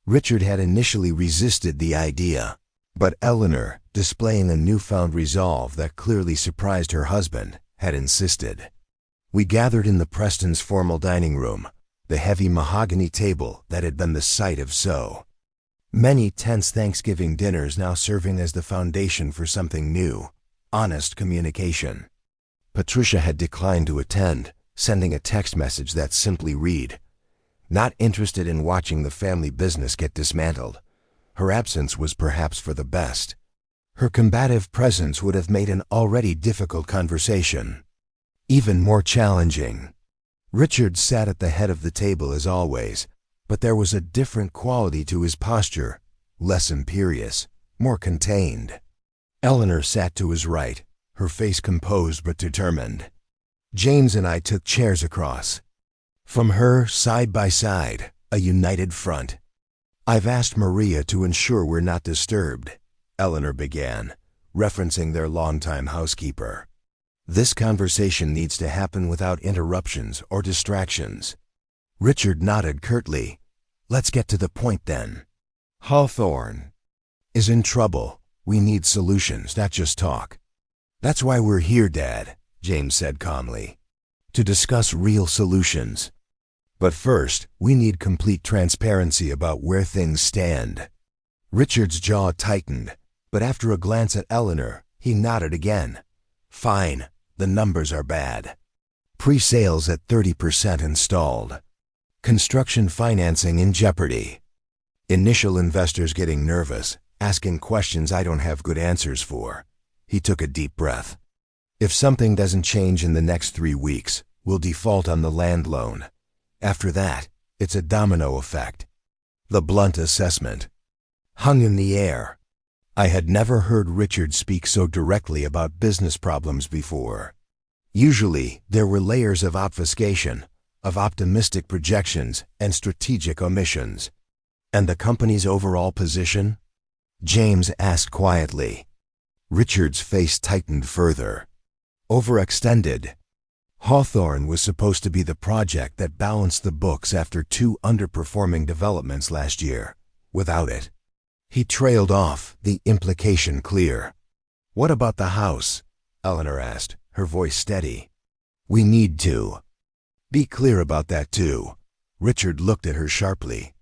Richard had initially resisted the idea, but Eleanor, displaying a newfound resolve that clearly surprised her husband, had insisted. We gathered in the Prestons' formal dining room, the heavy mahogany table that had been the site of so many tense Thanksgiving dinners now serving as the foundation for something new, honest communication. Patricia had declined to attend, sending a text message that simply read, "Not interested in watching the family business get dismantled." Her absence was perhaps for the best. Her combative presence would have made an already difficult conversation even more challenging. Richard sat at the head of the table as always, but there was a different quality to his posture, less imperious, more contained. Eleanor sat to his right, her face composed but determined. James and I took chairs across. From her, side by side, a united front. "I've asked Maria to ensure we're not disturbed," Eleanor began, referencing their longtime housekeeper. "This conversation needs to happen without interruptions or distractions." Richard nodded curtly. "Let's get to the point then. Hawthorne is in trouble. We need solutions, not just talk." "That's why we're here, Dad," James said calmly. "To discuss real solutions. But first, we need complete transparency about where things stand." Richard's jaw tightened, but after a glance at Eleanor, he nodded again. "Fine, the numbers are bad. Pre-sales at 30% installed. Construction financing in jeopardy. Initial investors getting nervous, asking questions I don't have good answers for." He took a deep breath. "If something doesn't change in the next 3 weeks, we'll default on the land loan. After that, it's a domino effect." The blunt assessment hung in the air. I had never heard Richard speak so directly about business problems before. Usually, there were layers of obfuscation, of optimistic projections and strategic omissions. "And the company's overall position?" James asked quietly. Richard's face tightened further. "Overextended. Hawthorne was supposed to be the project that balanced the books after 2 underperforming developments last year. Without it." He trailed off, the implication clear. "What about the house?" Eleanor asked, her voice steady. "We need to be clear about that too." Richard looked at her sharply.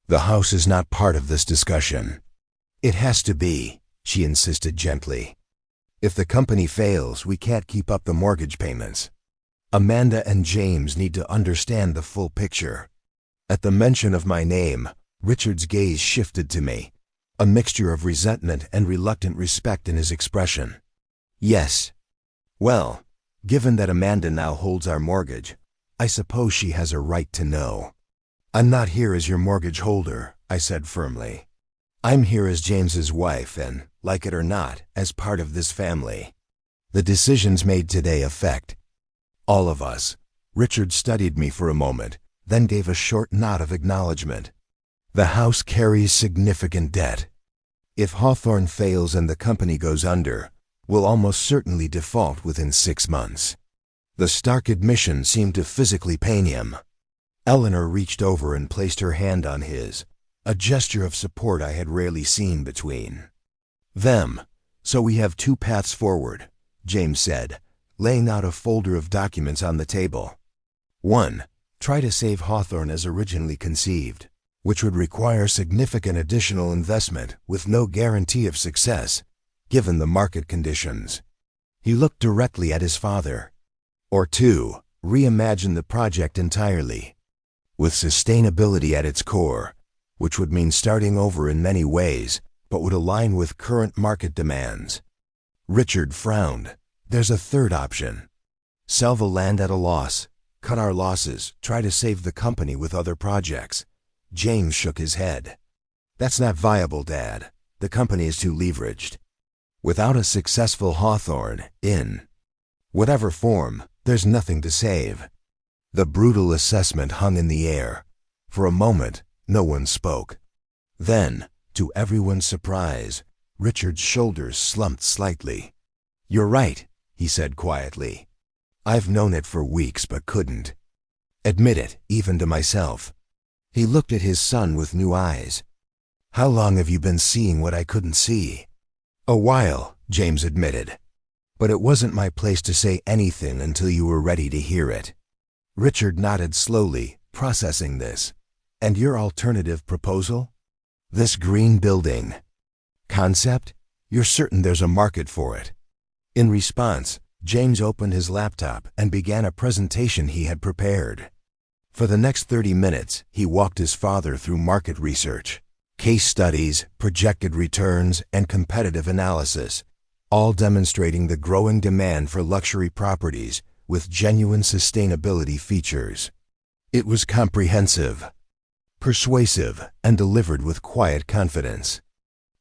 "The house is not part of this discussion." "It has to be," she insisted gently. "If the company fails, we can't keep up the mortgage payments. Amanda and James need to understand the full picture." At the mention of my name, Richard's gaze shifted to me, a mixture of resentment and reluctant respect in his expression. "Yes. Well, given that Amanda now holds our mortgage, I suppose she has a right to know." "I'm not here as your mortgage holder," I said firmly. "I'm here as James's wife and, like it or not, as part of this family. The decisions made today affect all of us." Richard studied me for a moment, then gave a short nod of acknowledgement. "The house carries significant debt. If Hawthorne fails and the company goes under, we'll almost certainly default within 6 months." The stark admission seemed to physically pain him. Eleanor reached over and placed her hand on his, a gesture of support I had rarely seen between them. "So we have 2 paths forward," James said, laying out a folder of documents on the table. "1. Try to save Hawthorne as originally conceived, which would require significant additional investment with no guarantee of success, given the market conditions." He looked directly at his father. "Or 2. Reimagine the project entirely, with sustainability at its core, which would mean starting over in many ways, but would align with current market demands." Richard frowned. "There's a 3rd option. Sell the land at a loss, cut our losses, try to save the company with other projects." James shook his head. "That's not viable, Dad. The company is too leveraged. Without a successful Hawthorne, in whatever form, there's nothing to save." The brutal assessment hung in the air. For a moment, no one spoke. Then, to everyone's surprise, Richard's shoulders slumped slightly. "You're right," he said quietly. "I've known it for weeks but couldn't admit it, even to myself." He looked at his son with new eyes, How long have you been seeing what I couldn't see? A while, James admitted. But it wasn't my place to say anything until you were ready to hear it. Richard nodded slowly, processing this. And your alternative proposal? This green building concept? You're certain there's a market for it? In response, James opened his laptop and began a presentation he had prepared. For the next 30 minutes, he walked his father through market research, case studies, projected returns, and competitive analysis, all demonstrating the growing demand for luxury properties with genuine sustainability features. It was comprehensive, persuasive, and delivered with quiet confidence.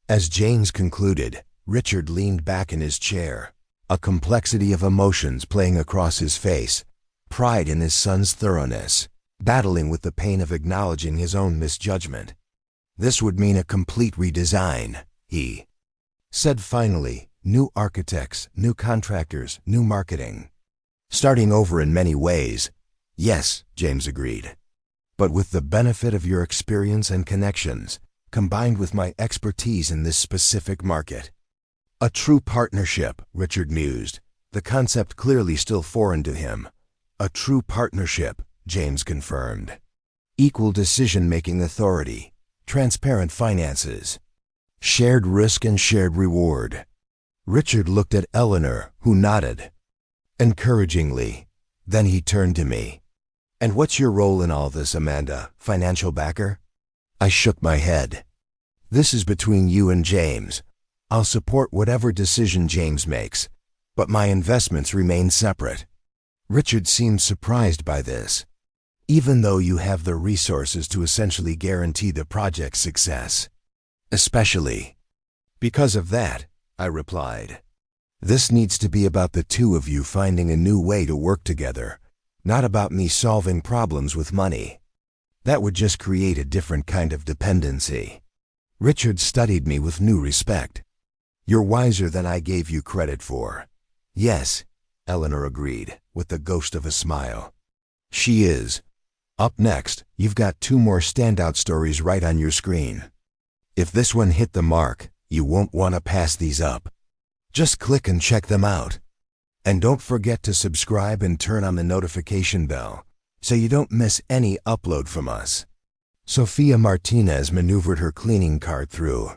As James concluded, Richard leaned back in his chair, a complexity of emotions playing across his face, pride in his son's thoroughness, battling with the pain of acknowledging his own misjudgment. This would mean a complete redesign, he said finally. New architects, new contractors, new marketing. Starting over in many ways. Yes, James agreed. But with the benefit of your experience and connections, combined with my expertise in this specific market. A true partnership, Richard mused, the concept clearly still foreign to him. A true partnership, James confirmed. Equal decision-making authority, transparent finances, shared risk and shared reward. Richard looked at Eleanor, who nodded encouragingly. Then he turned to me. And what's your role in all this, Amanda? Financial backer? I shook my head. This is between you and James. I'll support whatever decision James makes, but my investments remain separate. Richard seemed surprised by this. Even though you have the resources to essentially guarantee the project's success. Especially because of that, I replied. This needs to be about the two of you finding a new way to work together, not about me solving problems with money. That would just create a different kind of dependency. Richard studied me with new respect. You're wiser than I gave you credit for. Yes, Eleanor agreed, with the ghost of a smile. She is. Up next, you've got 2 more standout stories right on your screen. If this one hit the mark, you won't want to pass these up. Just click and check them out. And don't forget to subscribe and turn on the notification bell so you don't miss any upload from us. Sophia Martinez maneuvered her cleaning cart through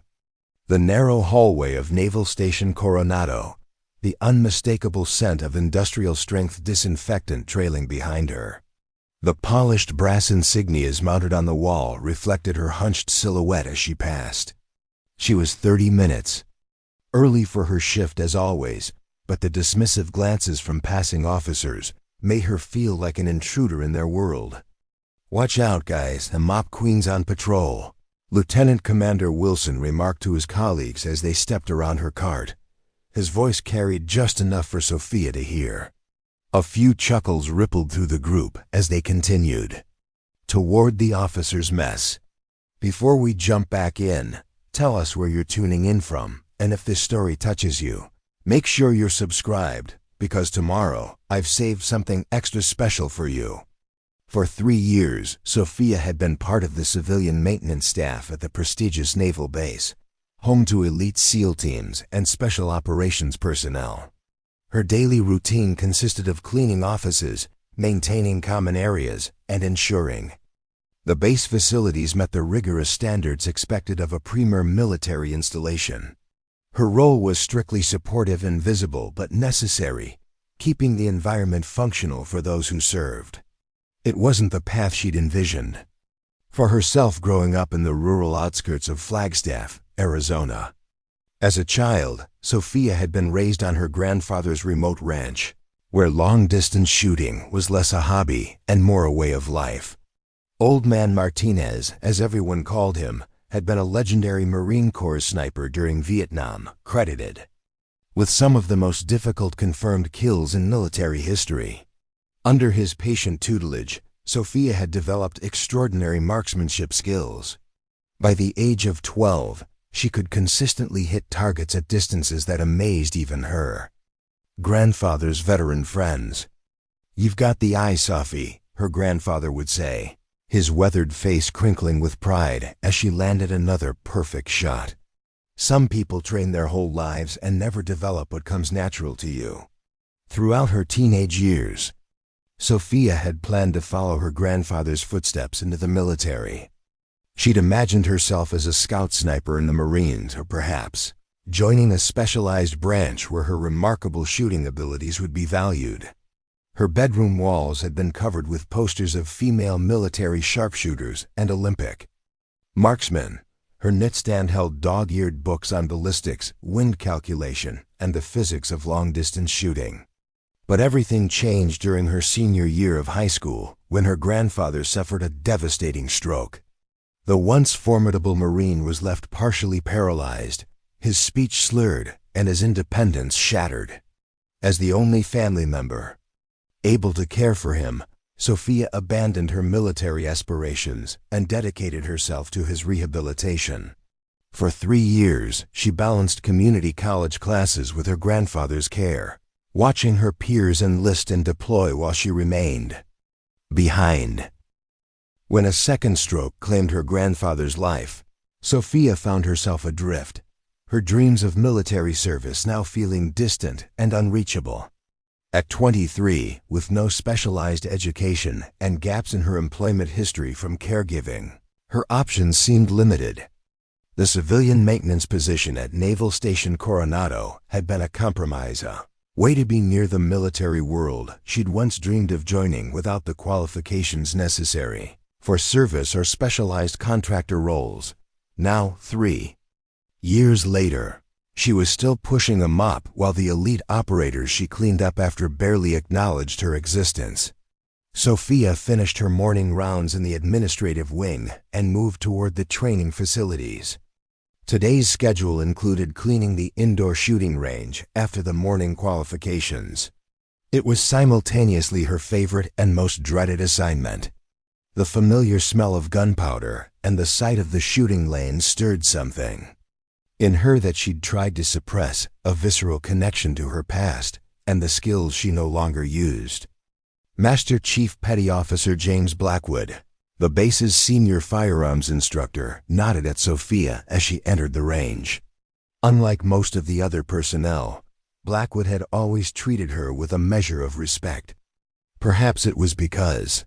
the narrow hallway of Naval Station Coronado, the unmistakable scent of industrial-strength disinfectant trailing behind her. The polished brass insignias mounted on the wall reflected her hunched silhouette as she passed. She was 30 minutes early for her shift as always, but the dismissive glances from passing officers made her feel like an intruder in their world. Watch out, guys, the mop queen's on patrol, Lieutenant Commander Wilson remarked to his colleagues as they stepped around her cart. His voice carried just enough for Sophia to hear. A few chuckles rippled through the group as they continued toward the officer's mess. Before we jump back in, tell us where you're tuning in from, and if this story touches you, make sure you're subscribed, because tomorrow I've saved something extra special for you. For 3 years, Sophia had been part of the civilian maintenance staff at the prestigious naval base, home to elite SEAL teams and special operations personnel. Her daily routine consisted of cleaning offices, maintaining common areas, and ensuring the base facilities met the rigorous standards expected of a premier military installation. Her role was strictly supportive and visible but necessary, keeping the environment functional for those who served. It wasn't the path she'd envisioned for herself growing up in the rural outskirts of Flagstaff, Arizona. As a child, Sophia had been raised on her grandfather's remote ranch, where long-distance shooting was less a hobby and more a way of life. Old Man Martinez, as everyone called him, had been a legendary Marine Corps sniper during Vietnam, credited with some of the most difficult confirmed kills in military history. Under his patient tutelage, Sophia had developed extraordinary marksmanship skills. By the age of 12, she could consistently hit targets at distances that amazed even her grandfather's veteran friends. "You've got the eye, Sophie," her grandfather would say. his weathered face crinkling with pride as she landed another perfect shot. Some people train their whole lives and never develop what comes natural to you. Throughout her teenage years, Sophia had planned to follow her grandfather's footsteps into the military. She'd imagined herself as a scout sniper in the Marines, or perhaps joining a specialized branch where her remarkable shooting abilities would be valued. Her bedroom walls had been covered with posters of female military sharpshooters and Olympic marksmen. Her nightstand held dog-eared books on ballistics, wind calculation, and the physics of long-distance shooting. But everything changed during her senior year of high school, when her grandfather suffered a devastating stroke. The once formidable Marine was left partially paralyzed, his speech slurred, and his independence shattered. As the only family member able to care for him, Sophia abandoned her military aspirations and dedicated herself to his rehabilitation. For 3 years, she balanced community college classes with her grandfather's care, watching her peers enlist and deploy while she remained behind. When a second stroke claimed her grandfather's life, Sophia found herself adrift, her dreams of military service now feeling distant and unreachable. At 23, with no specialized education and gaps in her employment history from caregiving, her options seemed limited. The civilian maintenance position at Naval Station Coronado had been a compromise, a way to be near the military world she'd once dreamed of joining without the qualifications necessary for service or specialized contractor roles. Now, 3 years later, she was still pushing a mop while the elite operators she cleaned up after barely acknowledged her existence. Sophia finished her morning rounds in the administrative wing and moved toward the training facilities. Today's schedule included cleaning the indoor shooting range after the morning qualifications. It was simultaneously her favorite and most dreaded assignment. The familiar smell of gunpowder and the sight of the shooting lane stirred something in her that she'd tried to suppress, a visceral connection to her past and the skills she no longer used. Master Chief Petty Officer James Blackwood, the base's senior firearms instructor, nodded at Sophia as she entered the range. Unlike most of the other personnel, Blackwood had always treated her with a measure of respect. Perhaps it was because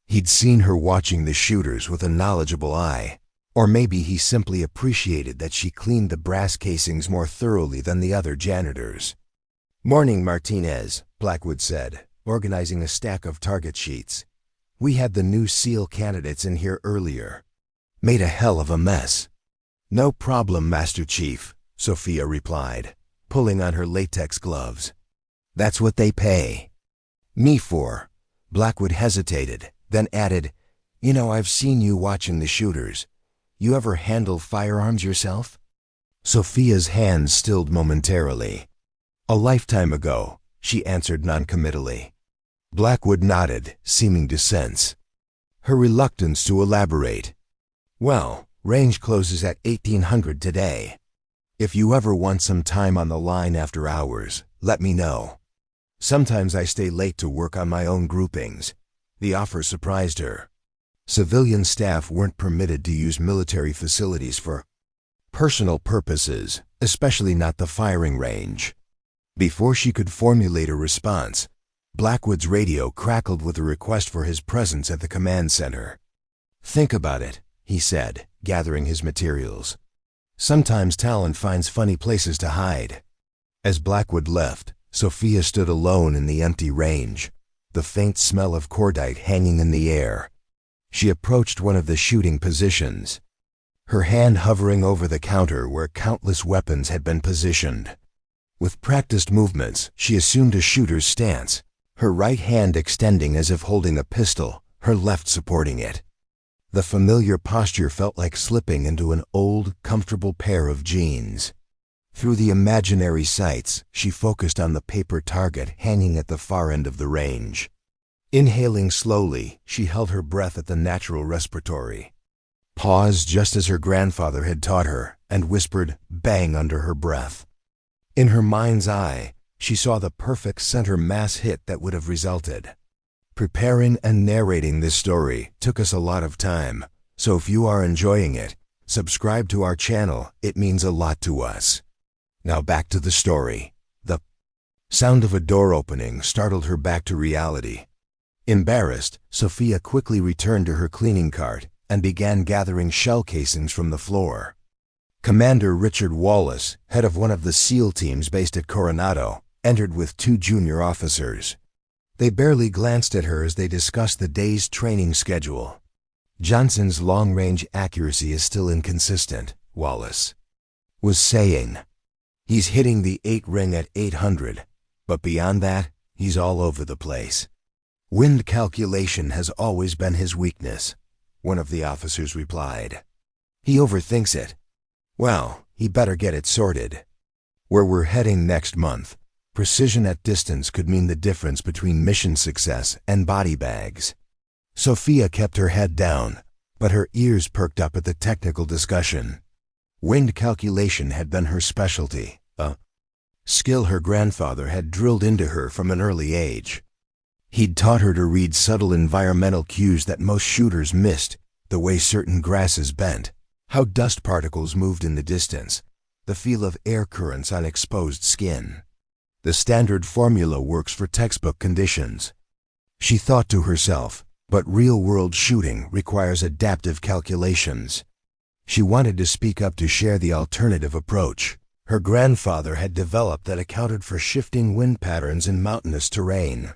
he'd seen her watching the shooters with a knowledgeable eye. Or maybe he simply appreciated that she cleaned the brass casings more thoroughly than the other janitors. "Morning, Martinez," Blackwood said, organizing a stack of target sheets. "We had the new SEAL candidates in here earlier. Made a hell of a mess." "No problem, Master Chief," Sophia replied, pulling on her latex gloves. "That's what they pay me for." Blackwood hesitated, then added, "You know, I've seen you watching the shooters. You ever handle firearms yourself?" Sophia's hands stilled momentarily. "A lifetime ago," she answered noncommittally. Blackwood nodded, seeming to sense her reluctance to elaborate. "Well, range closes at 1800 today. If you ever want some time on the line after hours, let me know. Sometimes I stay late to work on my own groupings." The offer surprised her. Civilian staff weren't permitted to use military facilities for personal purposes, especially not the firing range. Before she could formulate a response, Blackwood's radio crackled with a request for his presence at the command center. "Think about it," he said, gathering his materials. "Sometimes talent finds funny places to hide." As Blackwood left, Sophia stood alone in the empty range, the faint smell of cordite hanging in the air. She approached one of the shooting positions, her hand hovering over the counter where countless weapons had been positioned. With practiced movements, she assumed a shooter's stance, her right hand extending as if holding a pistol, her left supporting it. The familiar posture felt like slipping into an old, comfortable pair of jeans. Through the imaginary sights, she focused on the paper target hanging at the far end of the range. Inhaling slowly, she held her breath at the natural respiratory pause just as her grandfather had taught her, and whispered "bang" under her breath. In her mind's eye, she saw the perfect center mass hit that would have resulted. Preparing and narrating this story took us a lot of time, so if you are enjoying it, subscribe to our channel, it means a lot to us. Now back to the story. The sound of a door opening startled her back to reality. Embarrassed, Sophia quickly returned to her cleaning cart and began gathering shell casings from the floor. Commander Richard Wallace, head of one of the SEAL teams based at Coronado, entered with 2 junior officers. They barely glanced at her as they discussed the day's training schedule. "Johnson's long-range accuracy is still inconsistent," Wallace was saying. "He's hitting the 8-ring at 800, but beyond that, he's all over the place. Wind calculation has always been his weakness," one of the officers replied. "He overthinks it. Well, he better get it sorted. Where we're heading next month, precision at distance could mean the difference between mission success and body bags." Sophia kept her head down, but her ears perked up at the technical discussion. Wind calculation had been her specialty, a skill her grandfather had drilled into her from an early age. He'd taught her to read subtle environmental cues that most shooters missed, the way certain grasses bent, how dust particles moved in the distance, the feel of air currents on exposed skin. The standard formula works for textbook conditions. She thought to herself, but real-world shooting requires adaptive calculations. She wanted to speak up to share the alternative approach her grandfather had developed that accounted for shifting wind patterns in mountainous terrain.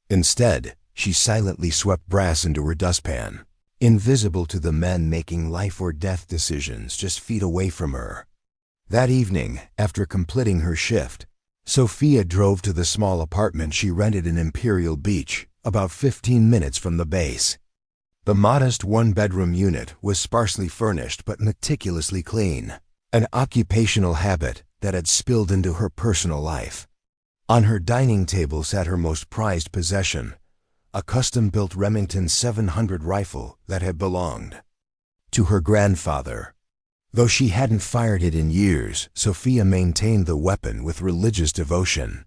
Instead, she silently swept brass into her dustpan, invisible to the men making life-or-death decisions just feet away from her. That evening, after completing her shift, Sophia drove to the small apartment she rented in Imperial Beach, about 15 minutes from the base. The modest 1-bedroom unit was sparsely furnished but meticulously clean, an occupational habit that had spilled into her personal life. On her dining table sat her most prized possession, a custom-built Remington 700 rifle that had belonged to her grandfather. Though she hadn't fired it in years, Sophia maintained the weapon with religious devotion.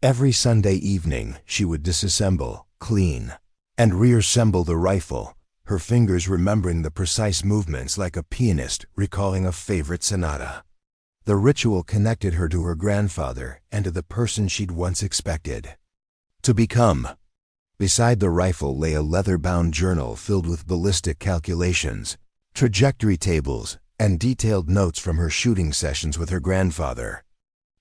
Every Sunday evening, she would disassemble, clean, and reassemble the rifle, her fingers remembering the precise movements like a pianist recalling a favorite sonata. The ritual connected her to her grandfather and to the person she'd once expected to become. Beside the rifle lay a leather-bound journal filled with ballistic calculations, trajectory tables, and detailed notes from her shooting sessions with her grandfather.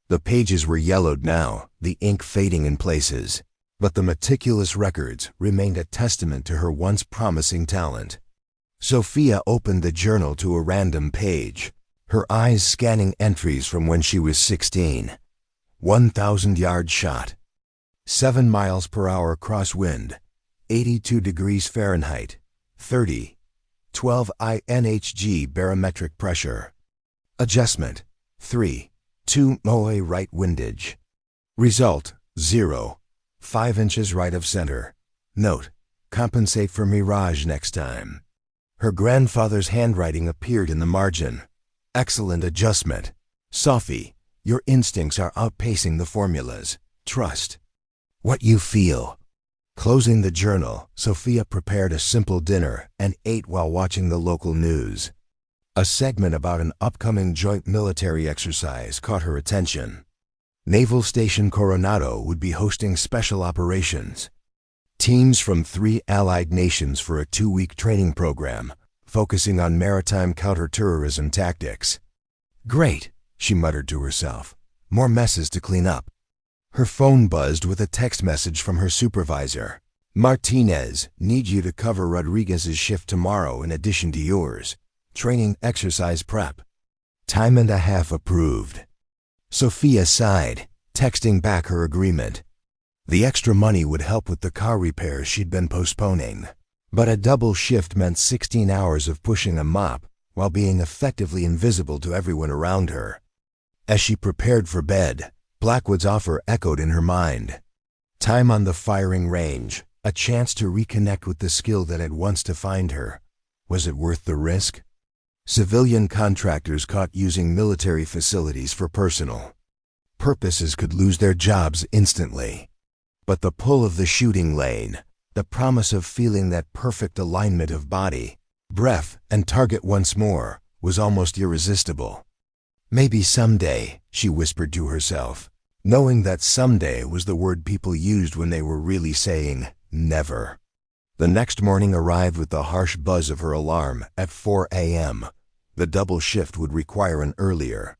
The pages were yellowed now, the ink fading in places, but the meticulous records remained a testament to her once promising talent. Sophia opened the journal to a random page, her eyes scanning entries from when she was 16. 1,000-yard shot. 7 miles per hour crosswind. 82 degrees Fahrenheit. 30. 12 INHG barometric pressure. Adjustment. 3. 2 MOE right windage. Result. 0. 5 inches right of center. Note: compensate for mirage next time. Her grandfather's handwriting appeared in the margin. Excellent adjustment. Sophie, your instincts are outpacing the formulas. Trust what you feel. Closing the journal, Sophia prepared a simple dinner and ate while watching the local news. A segment about an upcoming joint military exercise caught her attention. Naval Station Coronado would be hosting special operations. Teams from 3 allied nations for a 2-week training program, focusing on maritime counterterrorism tactics. "Great," she muttered to herself. "More messes to clean up." Her phone buzzed with a text message from her supervisor. "Martinez, need you to cover Rodriguez's shift tomorrow in addition to yours. Training exercise prep. Time and a half approved." Sophia sighed, texting back her agreement. The extra money would help with the car repairs she'd been postponing, but a double shift meant 16 hours of pushing a mop while being effectively invisible to everyone around her. As she prepared for bed, Blackwood's offer echoed in her mind. Time on the firing range, a chance to reconnect with the skill that had once defined her. Was it worth the risk? Civilian contractors caught using military facilities for personal purposes could lose their jobs instantly. But the pull of the shooting lane, The promise of feeling that perfect alignment of body, breath, and target once more was almost irresistible. Maybe someday, she whispered to herself, knowing that someday was the word people used when they were really saying never. The next morning arrived with the harsh buzz of her alarm at 4 a.m. The double shift would require an earlier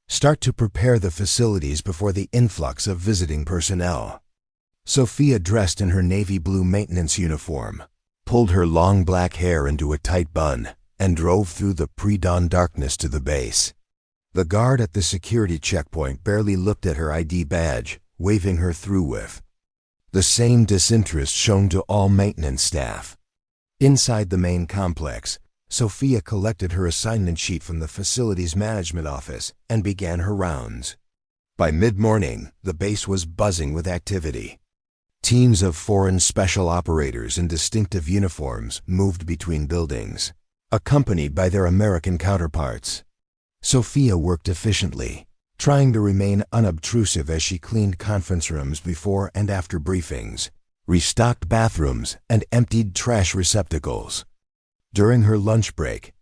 start to prepare the facilities before the influx of visiting personnel. Sophia, dressed in her navy blue maintenance uniform, pulled her long black hair into a tight bun and drove through the pre-dawn darkness to the base. The guard at the security checkpoint barely looked at her ID badge, waving her through with the same disinterest shown to all maintenance staff. Inside the main complex, Sophia collected her assignment sheet from the facilities management office and began her rounds. By mid-morning, the base was buzzing with activity. Teams of foreign special operators in distinctive uniforms moved between buildings, accompanied by their American counterparts. Sophia worked efficiently, trying to remain unobtrusive as she cleaned conference rooms before and after briefings, restocked bathrooms, and emptied trash receptacles. During her lunch break,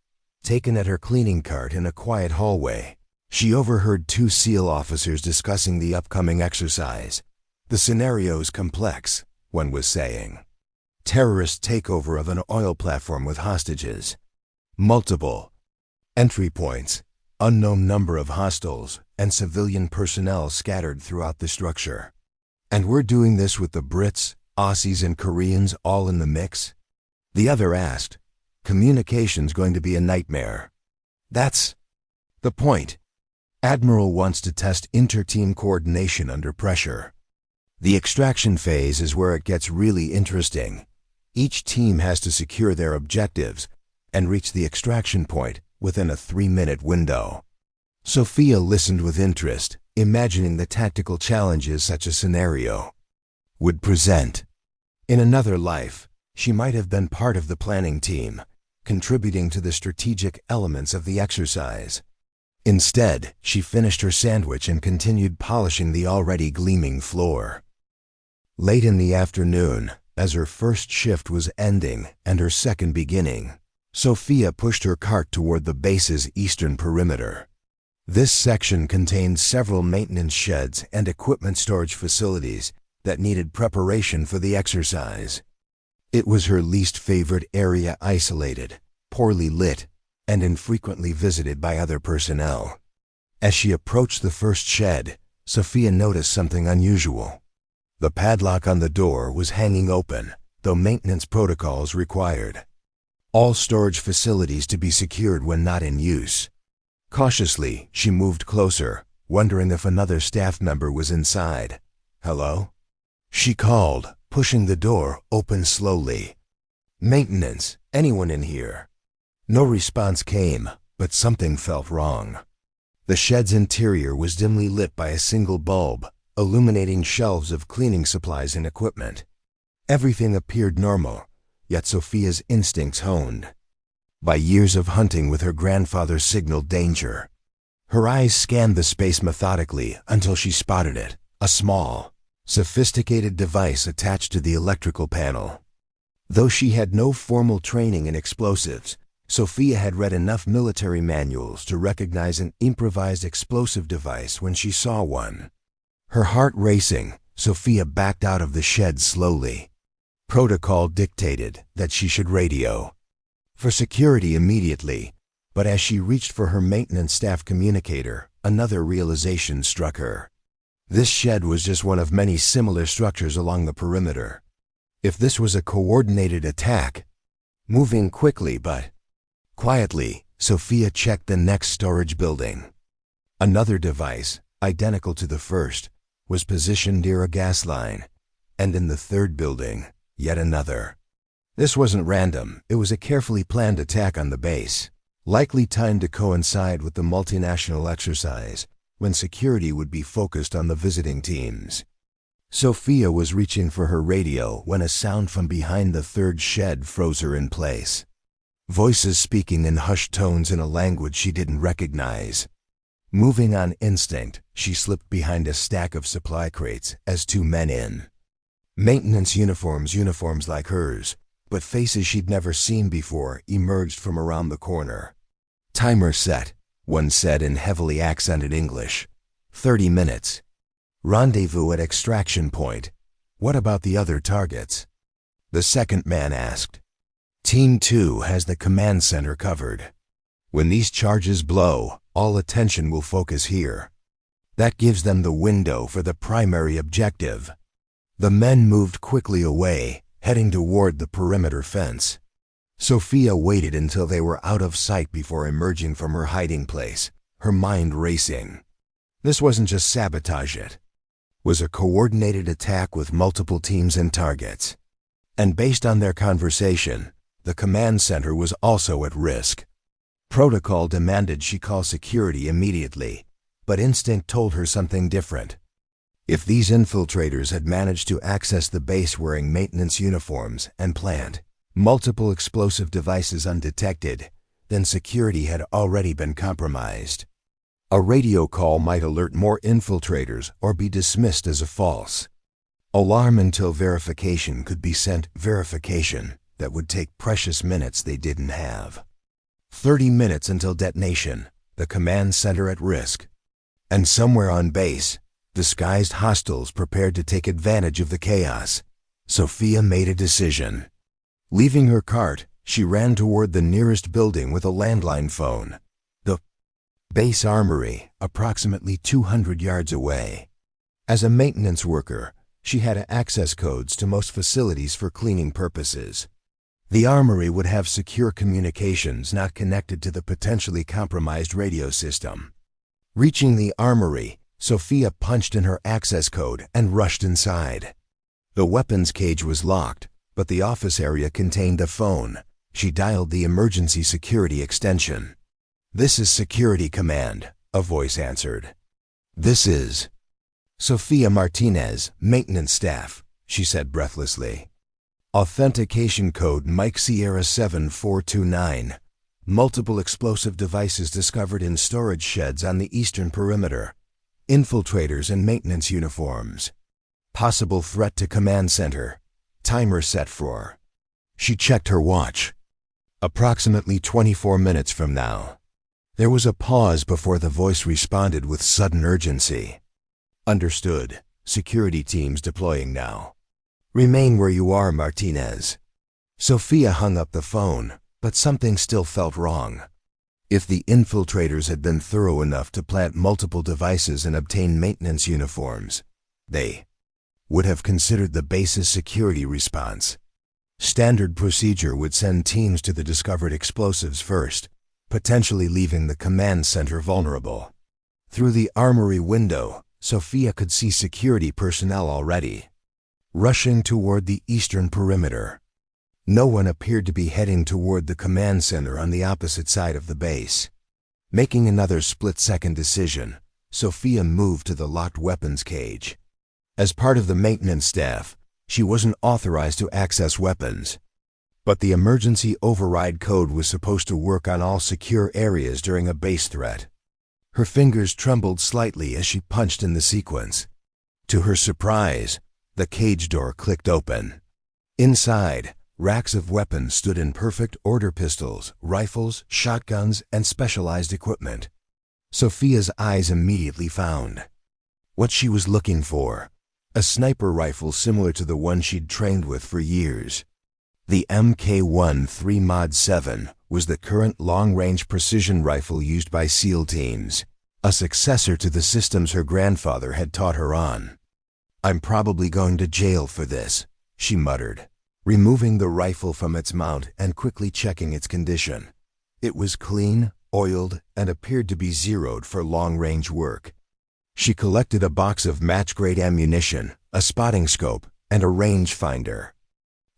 taken at her cleaning cart in a quiet hallway, she overheard two SEAL officers discussing the upcoming exercise. "The scenario's complex," one was saying. "Terrorist takeover of an oil platform with hostages. Multiple entry points, unknown number of hostiles, and civilian personnel scattered throughout the structure. And we're doing this with the Brits, Aussies, and Koreans all in the mix?" The other asked. "Communication's going to be a nightmare." "That's the point. Admiral wants to test inter-team coordination under pressure. The extraction phase is where it gets really interesting. Each team has to secure their objectives and reach the extraction point within a 3-minute window." Sophia listened with interest, imagining the tactical challenges such a scenario would present. In another life, she might have been part of the planning team, contributing to the strategic elements of the exercise. Instead, she finished her sandwich and continued polishing the already gleaming floor. Late in the afternoon, as her first shift was ending and her second beginning, Sophia pushed her cart toward the base's eastern perimeter. This section contained several maintenance sheds and equipment storage facilities that needed preparation for the exercise. It was her least favorite area, isolated, poorly lit, and infrequently visited by other personnel. As she approached the first shed, Sophia noticed something unusual. The padlock on the door was hanging open, though maintenance protocols required all storage facilities to be secured when not in use. Cautiously, she moved closer, wondering if another staff member was inside. "Hello?" she called, pushing the door open slowly. "Maintenance, anyone in here?" No response came, but something felt wrong. The shed's interior was dimly lit by a single bulb, illuminating shelves of cleaning supplies and equipment. Everything appeared normal, yet Sophia's instincts honed by years of hunting with her grandfather signaled danger. Her eyes scanned the space methodically until she spotted it, a small, sophisticated device attached to the electrical panel. Though she had no formal training in explosives, Sophia had read enough military manuals to recognize an improvised explosive device when she saw one. Her heart racing, Sophia backed out of the shed slowly. Protocol dictated that she should radio for security immediately, but as she reached for her maintenance staff communicator, another realization struck her. This shed was just one of many similar structures along the perimeter. If this was a coordinated attack, moving quickly but quietly, Sophia checked the next storage building. Another device, identical to the first, was positioned near a gas line, and in the third building, yet another. This wasn't random, it was a carefully planned attack on the base, likely timed to coincide with the multinational exercise, when security would be focused on the visiting teams. Sophia was reaching for her radio when a sound from behind the third shed froze her in place. Voices speaking in hushed tones in a language she didn't recognize. Moving on instinct, she slipped behind a stack of supply crates as two men in Maintenance uniforms like hers, but faces she'd never seen before emerged from around the corner. "Timer set," one said in heavily accented English. 30 minutes. "Rendezvous at extraction point. What about the other targets?" The second man asked. "Team 2 has the command center covered. When these charges blow, all attention will focus here. That gives them the window for the primary objective." The men moved quickly away, heading toward the perimeter fence. Sophia waited until they were out of sight before emerging from her hiding place, her mind racing. This wasn't just sabotage, it was a coordinated attack with multiple teams and targets. And based on their conversation, the command center was also at risk. Protocol demanded she call security immediately, but instinct told her something different. If these infiltrators had managed to access the base wearing maintenance uniforms and plant multiple explosive devices undetected, then security had already been compromised. A radio call might alert more infiltrators or be dismissed as a false alarm until verification could be sent. Verification that would take precious minutes they didn't have. 30 minutes until detonation, the command center at risk. And somewhere on base, disguised hostiles prepared to take advantage of the chaos. Sophia made a decision. Leaving her cart, she ran toward the nearest building with a landline phone. The base armory, approximately 200 yards away. As a maintenance worker, she had access codes to most facilities for cleaning purposes. The armory would have secure communications not connected to the potentially compromised radio system. Reaching the armory, Sophia punched in her access code and rushed inside. The weapons cage was locked, but the office area contained a phone. She dialed the emergency security extension. "This is Security Command," a voice answered. "This is Sophia Martinez, maintenance staff," she said breathlessly. "Authentication code Mike Sierra 7429. Multiple explosive devices discovered in storage sheds on the eastern perimeter. Infiltrators in maintenance uniforms. Possible threat to command center. Timer set for..." She checked her watch. Approximately 24 minutes from now. There was a pause before the voice responded with sudden urgency. "Understood. Security teams deploying now. Remain where you are, Martinez." Sophia hung up the phone, but something still felt wrong. If the infiltrators had been thorough enough to plant multiple devices and obtain maintenance uniforms, they would have considered the base's security response. Standard procedure would send teams to the discovered explosives first, potentially leaving the command center vulnerable. Through the armory window, Sophia could see security personnel already rushing toward the eastern perimeter. No one appeared to be heading toward the command center on the opposite side of the base. Making another split-second decision, Sophia moved to the locked weapons cage. As part of the maintenance staff, she wasn't authorized to access weapons. But the emergency override code was supposed to work on all secure areas during a base threat. Her fingers trembled slightly as she punched in the sequence. To her surprise, the cage door clicked open. Inside, racks of weapons stood in perfect order: pistols, rifles, shotguns, and specialized equipment. Sophia's eyes immediately found what she was looking for: a sniper rifle similar to the one she'd trained with for years. The MK-13 Mod 7 was the current long-range precision rifle used by SEAL teams, a successor to the systems her grandfather had taught her on. "I'm probably going to jail for this," she muttered, removing the rifle from its mount and quickly checking its condition. It was clean, oiled, and appeared to be zeroed for long-range work. She collected a box of match-grade ammunition, a spotting scope, and a rangefinder.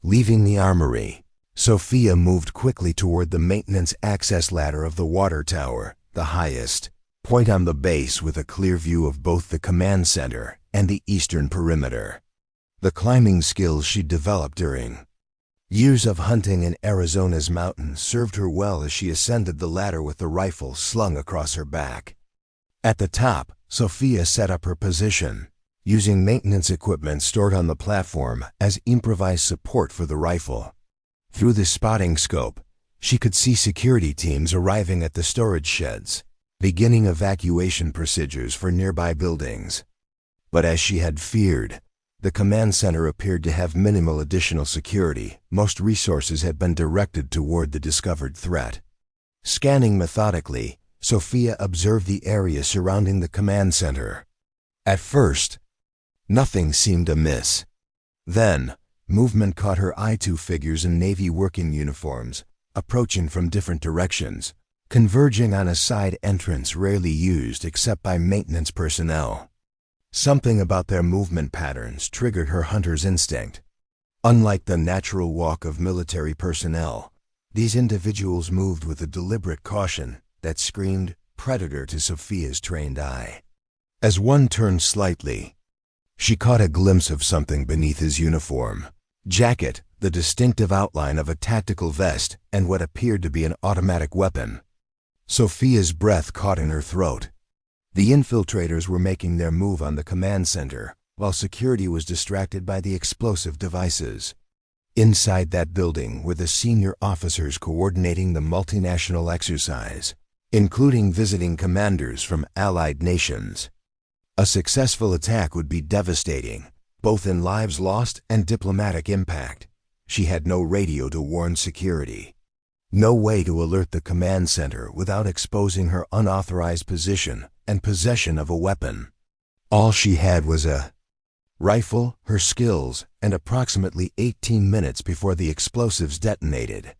Leaving the armory, Sophia moved quickly toward the maintenance access ladder of the water tower, the highest point on the base with a clear view of both the command center and the eastern perimeter. The climbing skills she'd developed during years of hunting in Arizona's mountains served her well as she ascended the ladder with the rifle slung across her back. At the top, Sophia set up her position, using maintenance equipment stored on the platform as improvised support for the rifle. Through the spotting scope, she could see security teams arriving at the storage sheds, beginning evacuation procedures for nearby buildings. But as she had feared, the command center appeared to have minimal additional security. Most resources had been directed toward the discovered threat. Scanning methodically, Sophia observed the area surrounding the command center. At first, nothing seemed amiss. Then, movement caught her eye. Two figures in Navy working uniforms, approaching from different directions, converging on a side entrance rarely used except by maintenance personnel. Something about their movement patterns triggered her hunter's instinct. Unlike the natural walk of military personnel, these individuals moved with a deliberate caution that screamed predator to Sophia's trained eye. As one turned slightly, she caught a glimpse of something beneath his uniform jacket, the distinctive outline of a tactical vest, and what appeared to be an automatic weapon. Sophia's breath caught in her throat. The infiltrators were making their move on the command center, while security was distracted by the explosive devices. Inside that building were the senior officers coordinating the multinational exercise, including visiting commanders from allied nations. A successful attack would be devastating, both in lives lost and diplomatic impact. She had no radio to warn security, no way to alert the command center without exposing her unauthorized position and possession of a weapon. All she had was a rifle, her skills, and approximately 18 minutes before the explosives detonated.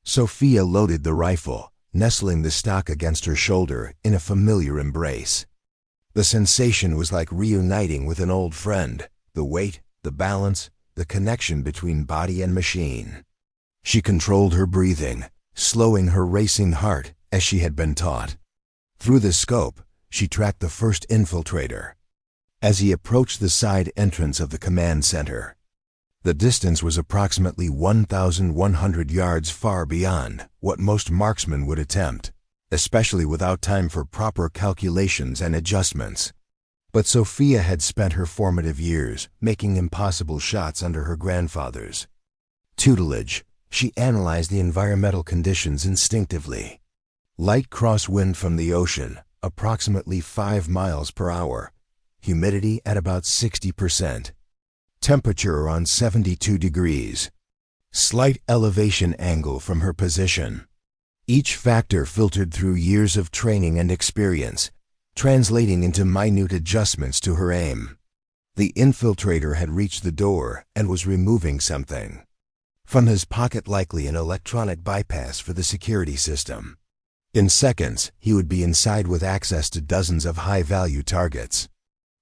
Sophia loaded the rifle, nestling the stock against her shoulder in a familiar embrace. The sensation was like reuniting with an old friend, the weight, the balance, the connection between body and machine. She controlled her breathing, slowing her racing heart as she had been taught. Through the scope, she tracked the first infiltrator. As he approached the side entrance of the command center, the distance was approximately 1,100 yards far beyond what most marksmen would attempt, especially without time for proper calculations and adjustments. But Sophia had spent her formative years making impossible shots under her grandfather's tutelage. She analyzed the environmental conditions instinctively. Light crosswind from the ocean, approximately 5 miles per hour. Humidity at about 60%. Temperature around 72 degrees. Slight elevation angle from her position. Each factor filtered through years of training and experience, translating into minute adjustments to her aim. The infiltrator had reached the door and was removing something from his pocket, likely an electronic bypass for the security system. In seconds, he would be inside with access to dozens of high-value targets.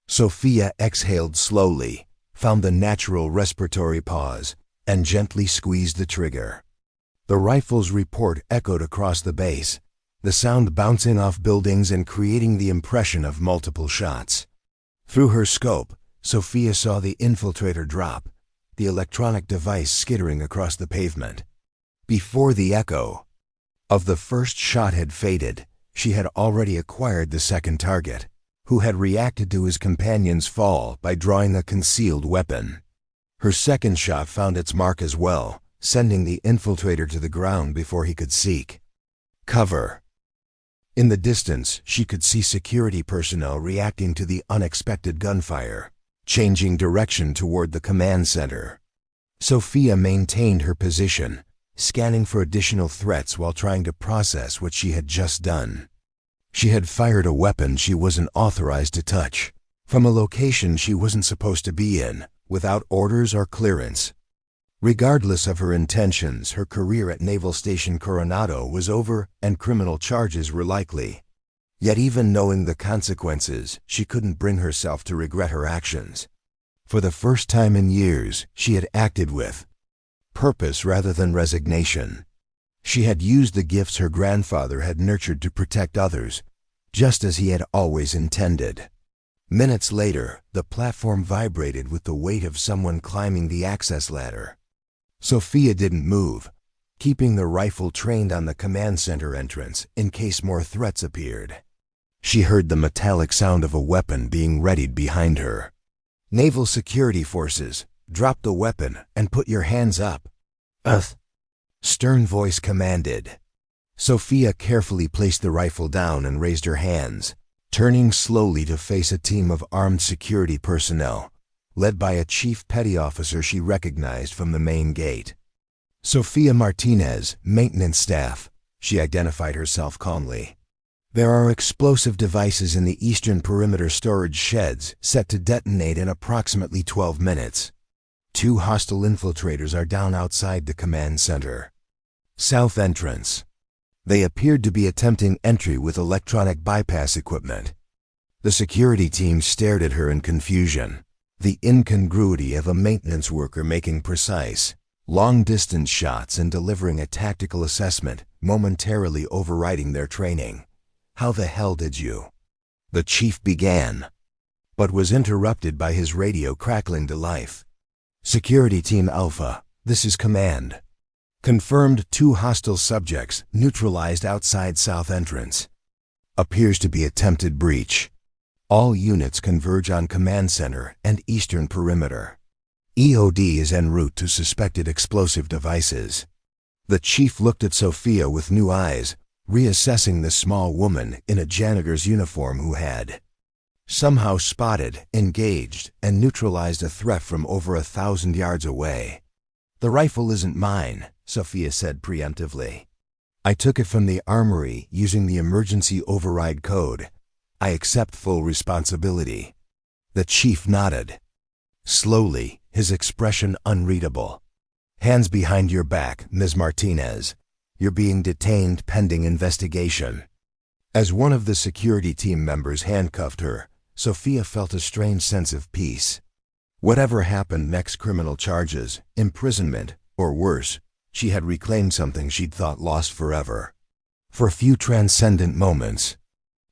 Sophia exhaled slowly, found the natural respiratory pause, and gently squeezed the trigger. The rifle's report echoed across the base, the sound bouncing off buildings and creating the impression of multiple shots. Through her scope, Sophia saw the infiltrator drop, the electronic device skittering across the pavement. Before the echo of the first shot had faded, she had already acquired the second target, who had reacted to his companion's fall by drawing a concealed weapon. Her second shot found its mark as well, sending the infiltrator to the ground before he could seek cover. In the distance, she could see security personnel reacting to the unexpected gunfire, changing direction toward the command center. Sophia maintained her position, scanning for additional threats while trying to process what she had just done. She had fired a weapon she wasn't authorized to touch, from a location she wasn't supposed to be in, without orders or clearance. Regardless of her intentions, her career at Naval Station Coronado was over and criminal charges were likely. Yet even knowing the consequences, she couldn't bring herself to regret her actions. For the first time in years, she had acted with purpose rather than resignation. She had used the gifts her grandfather had nurtured to protect others, just as he had always intended. Minutes later, the platform vibrated with the weight of someone climbing the access ladder. Sophia didn't move, keeping the rifle trained on the command center entrance in case more threats appeared. She heard the metallic sound of a weapon being readied behind her. Naval Security Forces, drop the weapon and put your hands up. Stern voice commanded. Sophia carefully placed the rifle down and raised her hands, turning slowly to face a team of armed security personnel, led by a chief petty officer she recognized from the main gate. Sophia Martinez, maintenance staff, she identified herself calmly. There are explosive devices in the eastern perimeter storage sheds set to detonate in approximately 12 minutes. 2 hostile infiltrators are down outside the command center. South entrance. They appeared to be attempting entry with electronic bypass equipment. The security team stared at her in confusion. The incongruity of a maintenance worker making precise, long-distance shots and delivering a tactical assessment, momentarily overriding their training. How the hell did you? The chief began, but was interrupted by his radio crackling to life. Security Team Alpha, this is command. Confirmed 2 hostile subjects neutralized outside south entrance. Appears to be attempted breach. All units converge on command center and eastern perimeter. EOD is en route to suspected explosive devices. The chief looked at Sophia with new eyes, reassessing the small woman in a janitor's uniform who had somehow spotted, engaged, and neutralized a threat from over 1,000 yards away. The rifle isn't mine, Sophia said preemptively. I took it from the armory using the emergency override code. I accept full responsibility. The chief nodded. Slowly, his expression unreadable. Hands behind your back, Ms. Martinez. You're being detained pending investigation. As one of the security team members handcuffed her, Sophia felt a strange sense of peace. Whatever happened next, criminal charges, imprisonment, or worse, she had reclaimed something she'd thought lost forever. For a few transcendent moments,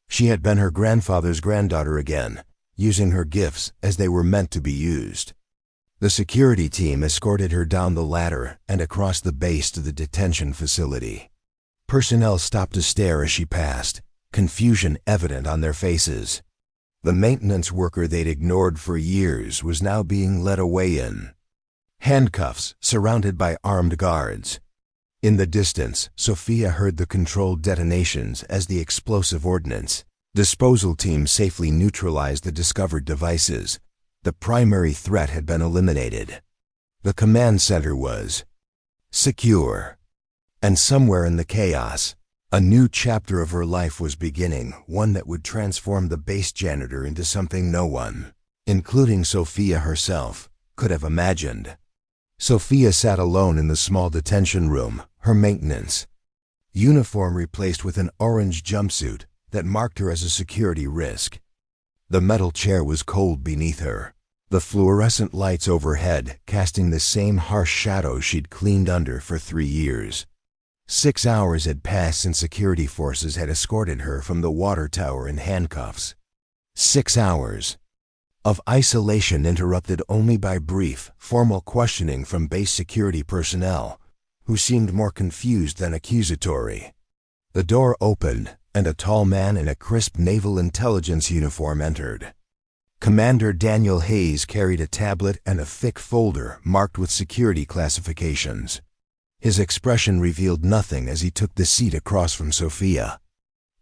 she had been her grandfather's granddaughter again, using her gifts as they were meant to be used. The security team escorted her down the ladder and across the base to the detention facility. Personnel stopped to stare as she passed, confusion evident on their faces. The maintenance worker they'd ignored for years was now being led away in handcuffs, surrounded by armed guards. In the distance, Sophia heard the controlled detonations as the explosive ordnance disposal team safely neutralized the discovered devices. The primary threat had been eliminated. The command center was secure. And somewhere in the chaos, a new chapter of her life was beginning, one that would transform the base janitor into something no one, including Sophia herself, could have imagined. Sophia sat alone in the small detention room, her maintenance uniform replaced with an orange jumpsuit that marked her as a security risk. The metal chair was cold beneath her, the fluorescent lights overhead casting the same harsh shadows she'd cleaned under for 3 years. 6 hours had passed since security forces had escorted her from the water tower in handcuffs. 6 hours of isolation interrupted only by brief, formal questioning from base security personnel, who seemed more confused than accusatory. The door opened, and a tall man in a crisp naval intelligence uniform entered. Commander Daniel Hayes carried a tablet and a thick folder marked with security classifications. His expression revealed nothing as he took the seat across from Sophia.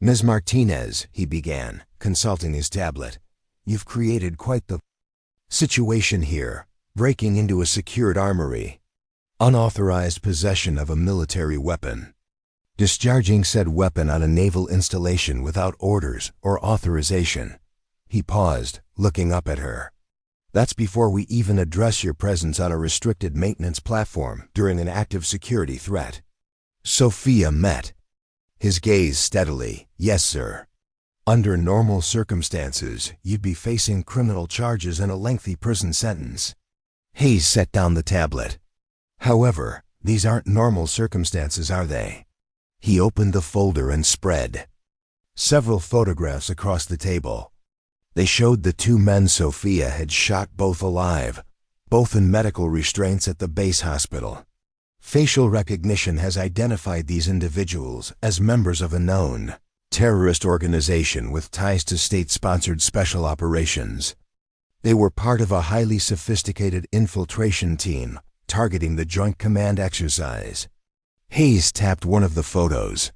Ms. Martinez, he began, consulting his tablet. You've created quite the situation here, breaking into a secured armory. Unauthorized possession of a military weapon. Discharging said weapon on a naval installation without orders or authorization. He paused, looking up at her. That's before we even address your presence on a restricted maintenance platform during an active security threat. Sophia met his gaze steadily. Yes, sir. Under normal circumstances, you'd be facing criminal charges and a lengthy prison sentence. Hayes set down the tablet. However, these aren't normal circumstances, are they? He opened the folder and spread several photographs across the table. They showed the 2 men Sophia had shot, both alive, both in medical restraints at the base hospital. Facial recognition has identified these individuals as members of a known terrorist organization with ties to state-sponsored special operations. They were part of a highly sophisticated infiltration team targeting the Joint Command exercise. Hayes tapped one of the photos.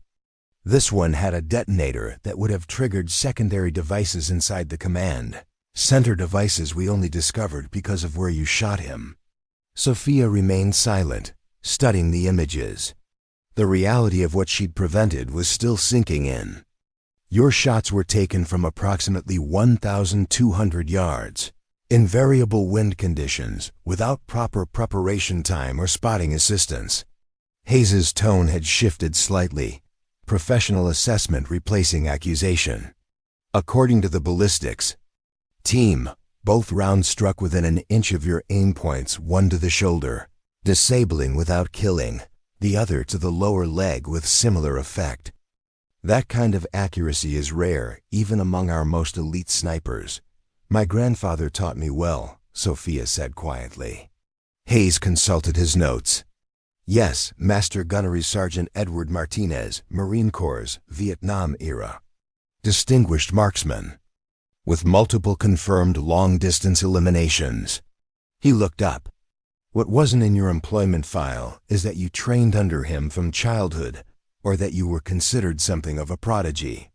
This one had a detonator that would have triggered secondary devices inside the command. Center devices we only discovered because of where you shot him. Sophia remained silent, studying the images. The reality of what she'd prevented was still sinking in. Your shots were taken from approximately 1,200 yards, in variable wind conditions, without proper preparation time or spotting assistance. Hayes's tone had shifted slightly, professional assessment replacing accusation. According to the ballistics team, both rounds struck within an inch of your aim points, one to the shoulder, disabling without killing, the other to the lower leg with similar effect. That kind of accuracy is rare, even among our most elite snipers. My grandfather taught me well, Sophia said quietly. Hayes consulted his notes. Yes, Master Gunnery Sergeant Edward Martinez, Marine Corps, Vietnam era. Distinguished marksman. With multiple confirmed long-distance eliminations. He looked up. What wasn't in your employment file is that you trained under him from childhood, or that you were considered something of a prodigy.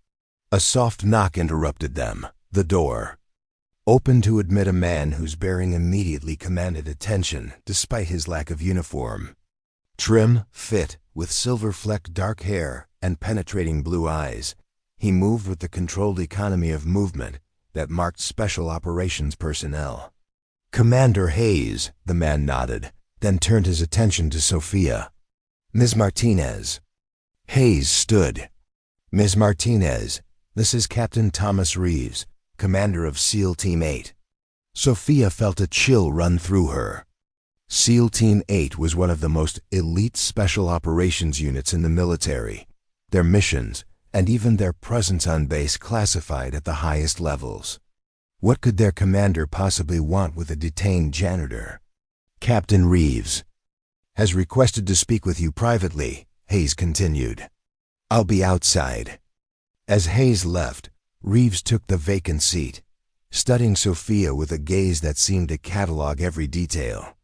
A soft knock interrupted them. The door opened to admit a man whose bearing immediately commanded attention despite his lack of uniform. Trim, fit, with silver-flecked dark hair and penetrating blue eyes, he moved with the controlled economy of movement that marked special operations personnel. Commander Hayes, the man nodded, then turned his attention to Sophia. Ms. Martinez. Hayes stood. Ms. Martinez, this is Captain Thomas Reeves, commander of SEAL Team 8. Sophia felt a chill run through her. SEAL Team 8 was one of the most elite special operations units in the military. Their missions, and even their presence on base, classified at the highest levels. What could their commander possibly want with a detained janitor? Captain Reeves has requested to speak with you privately, Hayes continued. I'll be outside. As Hayes left, Reeves took the vacant seat, studying Sophia with a gaze that seemed to catalog every detail.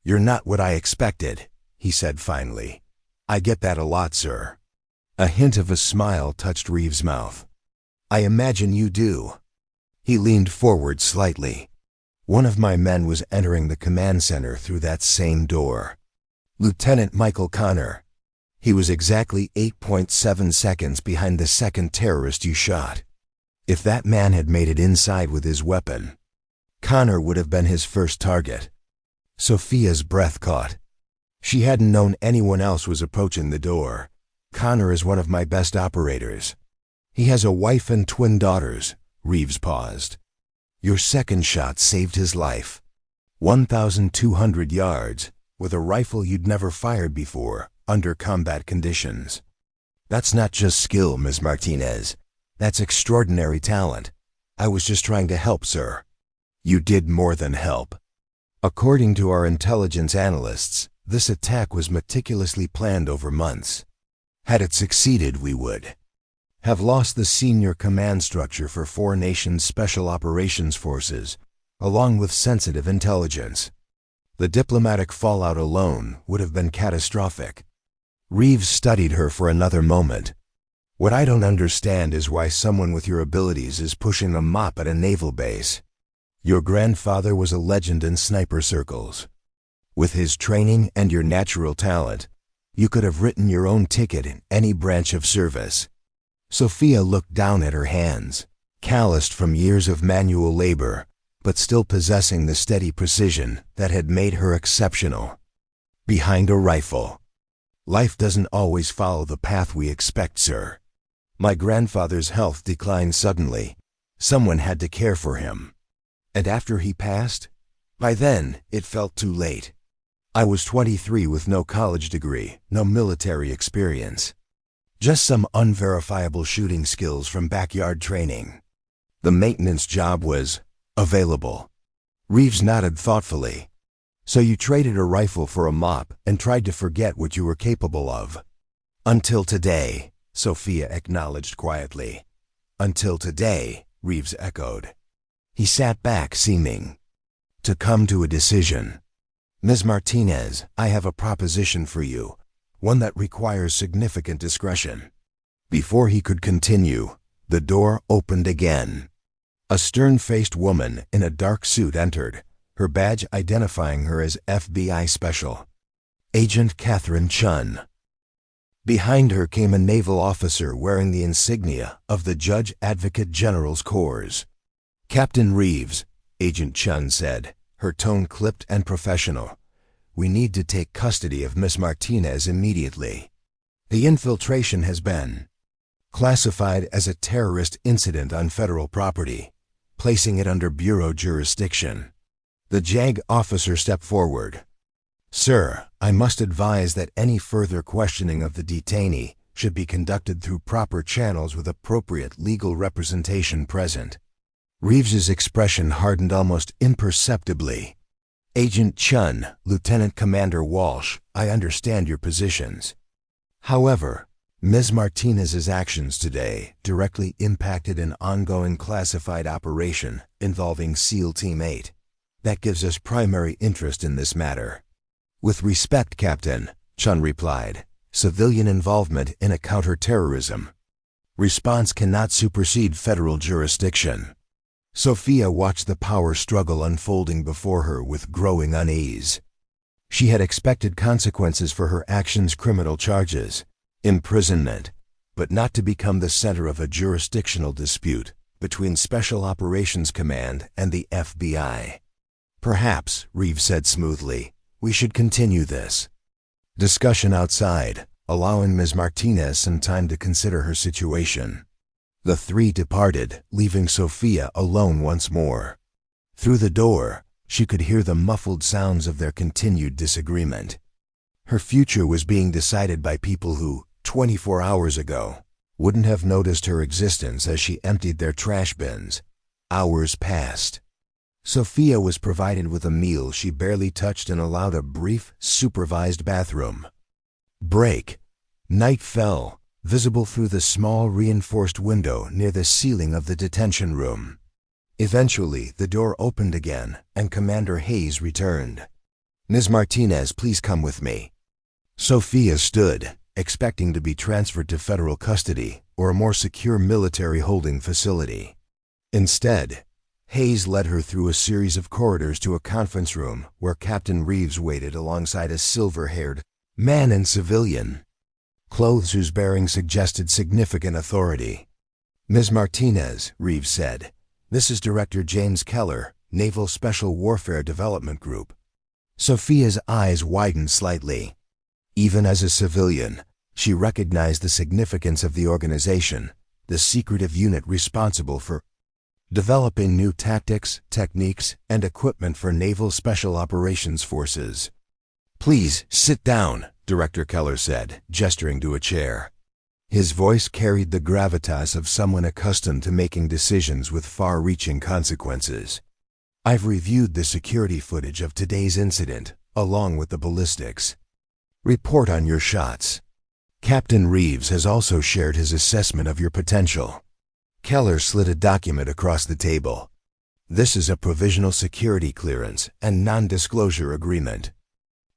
You're not what I expected, he said finally. I get that a lot, sir. A hint of a smile touched Reeves' mouth. I imagine you do. He leaned forward slightly. One of my men was entering the command center through that same door. Lieutenant Michael Connor. He was exactly 8.7 seconds behind the second terrorist you shot. If that man had made it inside with his weapon, Connor would have been his first target. Sophia's breath caught. She hadn't known anyone else was approaching the door. Connor is one of my best operators. He has a wife and twin daughters. Reeves paused. Your second shot saved his life. 1,200 yards, with a rifle you'd never fired before, under combat conditions. That's not just skill, Ms. Martinez. That's extraordinary talent. I was just trying to help, sir. You did more than help. According to our intelligence analysts, this attack was meticulously planned over months. Had it succeeded, we would have lost the senior command structure for 4 nations' special operations forces, along with sensitive intelligence. The diplomatic fallout alone would have been catastrophic. Reeves studied her for another moment. What I don't understand is why someone with your abilities is pushing a mop at a naval base. Your grandfather was a legend in sniper circles. With his training and your natural talent, you could have written your own ticket in any branch of service. Sophia looked down at her hands, calloused from years of manual labor, but still possessing the steady precision that had made her exceptional. Behind a rifle. Life doesn't always follow the path we expect, sir. My grandfather's health declined suddenly. Someone had to care for him. And after he passed, by then it felt too late. I was 23 with no college degree, no military experience. Just some unverifiable shooting skills from backyard training. The maintenance job was available. Reeves nodded thoughtfully. So you traded a rifle for a mop and tried to forget what you were capable of. Until today, Sophia acknowledged quietly. Until today, Reeves echoed. He sat back, seeming to come to a decision. Ms. Martinez, I have a proposition for you, one that requires significant discretion. Before he could continue, the door opened again. A stern-faced woman in a dark suit entered, her badge identifying her as FBI Special Agent Catherine Chun. Behind her came a naval officer wearing the insignia of the Judge Advocate General's Corps. Captain Reeves, Agent Chun said, her tone clipped and professional. We need to take custody of Miss Martinez immediately. The infiltration has been classified as a terrorist incident on federal property, placing it under Bureau jurisdiction. The JAG officer stepped forward. Sir, I must advise that any further questioning of the detainee should be conducted through proper channels with appropriate legal representation present. Reeves's expression hardened almost imperceptibly. Agent Chun, Lieutenant Commander Walsh, I understand your positions. However, Ms. Martinez's actions today directly impacted an ongoing classified operation involving SEAL Team 8. That gives us primary interest in this matter. With respect, Captain, Chun replied, civilian involvement in a counter-terrorism response cannot supersede federal jurisdiction. Sophia watched the power struggle unfolding before her with growing unease. She had expected consequences for her actions, criminal charges, imprisonment, but not to become the center of a jurisdictional dispute between Special Operations Command and the FBI. Perhaps, Reeves said smoothly, we should continue this discussion outside, allowing Ms. Martinez some time to consider her situation. The three departed, leaving Sophia alone once more. Through the door, she could hear the muffled sounds of their continued disagreement. Her future was being decided by people who, 24 hours ago, wouldn't have noticed her existence as she emptied their trash bins. Hours passed. Sophia was provided with a meal she barely touched and allowed a brief, supervised bathroom break. Night fell, visible through the small reinforced window near the ceiling of the detention room. Eventually, the door opened again, and Commander Hayes returned. Ms. Martinez, please come with me. Sophia stood, expecting to be transferred to federal custody or a more secure military holding facility. Instead, Hayes led her through a series of corridors to a conference room where Captain Reeves waited alongside a silver-haired man in civilian clothes whose bearing suggested significant authority. Ms. Martinez, Reeves said, this is Director James Keller, Naval Special Warfare Development Group. Sophia's eyes widened slightly. Even as a civilian, she recognized the significance of the organization, the secretive unit responsible for developing new tactics, techniques, and equipment for Naval Special Operations Forces. Please, sit down, Director Keller said, gesturing to a chair. His voice carried the gravitas of someone accustomed to making decisions with far-reaching consequences. I've reviewed the security footage of today's incident, along with the ballistics. Report on your shots. Captain Reeves has also shared his assessment of your potential. Keller slid a document across the table. This is a provisional security clearance and non-disclosure agreement.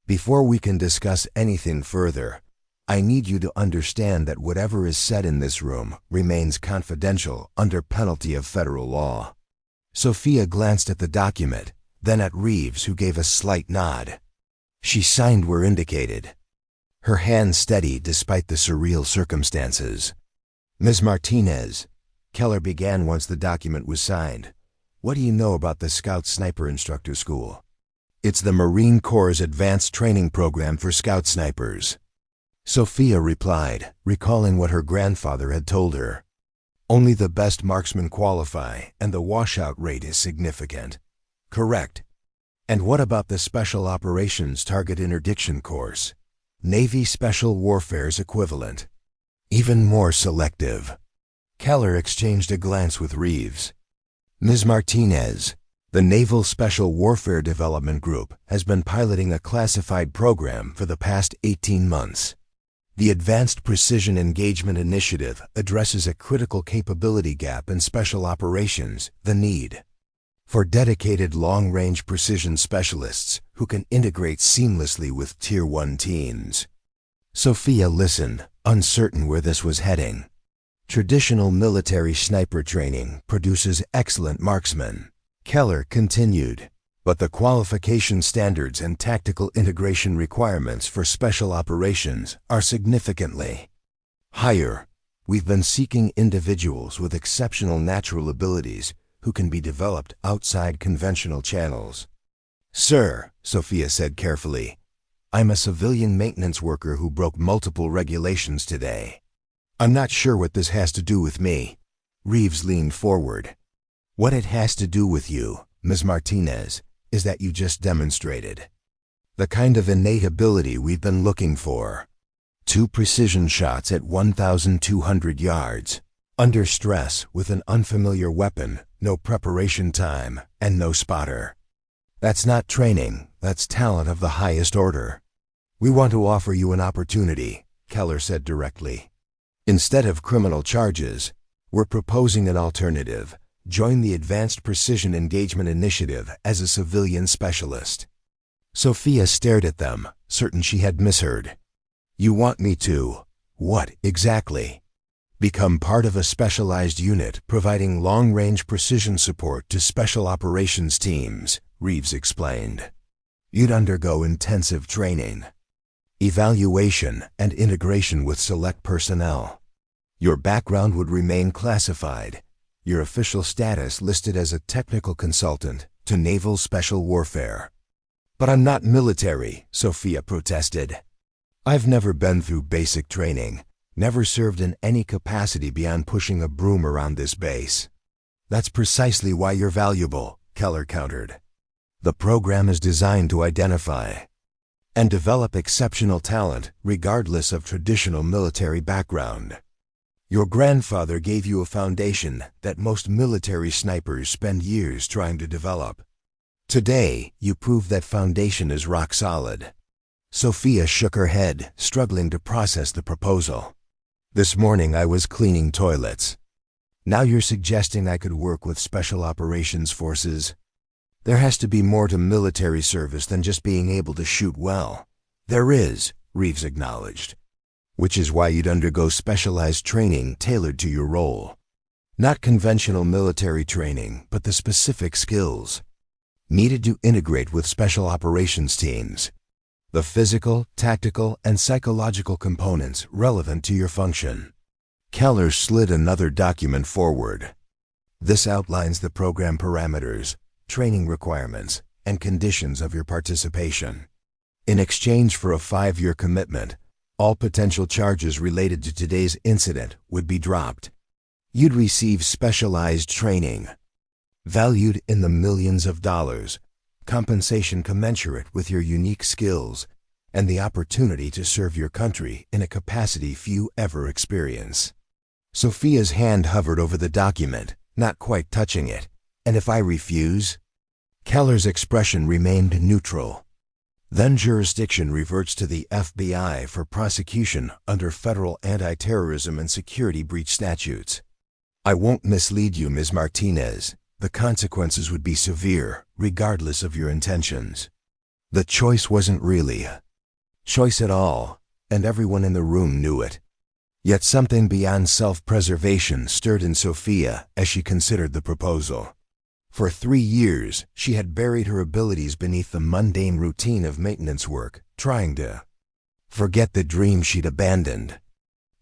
Before we can discuss anything further, I need you to understand that whatever is said in this room remains confidential under penalty of federal law. Sophia glanced at the document, then at Reeves, who gave a slight nod. She signed where indicated. Her hand steady despite the surreal circumstances. Ms. Martinez, Keller began once the document was signed. What do you know about the Scout Sniper Instructor School? It's the Marine Corps' advanced training program for Scout snipers. Sophia replied, recalling what her grandfather had told her. Only the best marksmen qualify, and the washout rate is significant. Correct. And what about the Special Operations Target Interdiction course? Navy Special Warfare's equivalent. Even more selective. Keller exchanged a glance with Reeves. Ms. Martinez, the Naval Special Warfare Development Group has been piloting a classified program for the past 18 months. The Advanced Precision Engagement Initiative addresses a critical capability gap in special operations, the need for dedicated long-range precision specialists who can integrate seamlessly with Tier 1 teams. Sophia listened, uncertain where this was heading. Traditional military sniper training produces excellent marksmen, Keller continued, but the qualification standards and tactical integration requirements for special operations are significantly higher. We've been seeking individuals with exceptional natural abilities who can be developed outside conventional channels. Sir, Sophia said carefully, I'm a civilian maintenance worker who broke multiple regulations today. I'm not sure what this has to do with me. Reeves leaned forward. What it has to do with you, Ms. Martinez, is that you just demonstrated the kind of innate ability we've been looking for. 2 precision shots at 1,200 yards, under stress with an unfamiliar weapon, no preparation time, and no spotter. That's not training, that's talent of the highest order. We want to offer you an opportunity, Keller said directly. Instead of criminal charges, we're proposing an alternative. Join the Advanced Precision Engagement Initiative as a civilian specialist. Sophia stared at them, certain she had misheard. You want me to, what exactly? Become part of a specialized unit providing long-range precision support to special operations teams, Reeves explained. You'd undergo intensive training, evaluation, and integration with select personnel. Your background would remain classified, your official status listed as a technical consultant to Naval Special Warfare. But I'm not military, Sophia protested. I've never been through basic training, never served in any capacity beyond pushing a broom around this base. That's precisely why you're valuable, Keller countered. The program is designed to identify and develop exceptional talent regardless of traditional military background. Your grandfather gave you a foundation that most military snipers spend years trying to develop. Today, you prove that foundation is rock solid. Sophia shook her head, struggling to process the proposal. This morning I was cleaning toilets. Now you're suggesting I could work with special operations forces? There has to be more to military service than just being able to shoot well. There is, Reeves acknowledged. Which is why you'd undergo specialized training tailored to your role. Not conventional military training, but the specific skills needed to integrate with special operations teams. The physical, tactical, and psychological components relevant to your function. Keller slid another document forward. This outlines the program parameters, training requirements, and conditions of your participation. In exchange for a 5-year commitment, all potential charges related to today's incident would be dropped. You'd receive specialized training, valued in the millions of dollars, compensation commensurate with your unique skills, and the opportunity to serve your country in a capacity few ever experience. Sophia's hand hovered over the document, not quite touching it. And if I refuse? Keller's expression remained neutral. Then jurisdiction reverts to the FBI for prosecution under federal anti-terrorism and security breach statutes. I won't mislead you, Ms. Martinez. The consequences would be severe, regardless of your intentions. The choice wasn't really a choice at all, and everyone in the room knew it. Yet something beyond self-preservation stirred in Sophia as she considered the proposal. For 3 years, she had buried her abilities beneath the mundane routine of maintenance work, trying to forget the dream she'd abandoned.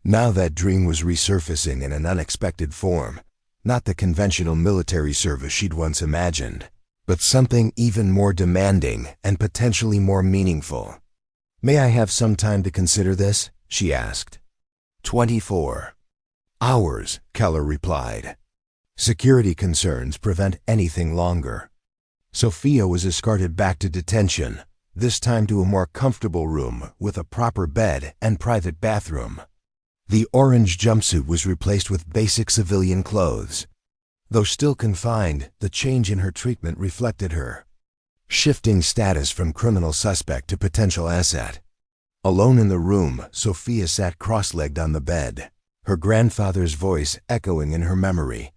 Now that dream was resurfacing in an unexpected form, not the conventional military service she'd once imagined, but something even more demanding and potentially more meaningful. May I have some time to consider this? She asked. 24 hours, Keller replied. Security concerns prevent anything longer. Sophia was escorted back to detention, this time to a more comfortable room with a proper bed and private bathroom. The orange jumpsuit was replaced with basic civilian clothes. Though still confined, the change in her treatment reflected her shifting status from criminal suspect to potential asset. Alone in the room, Sophia sat cross-legged on the bed, her grandfather's voice echoing in her memory.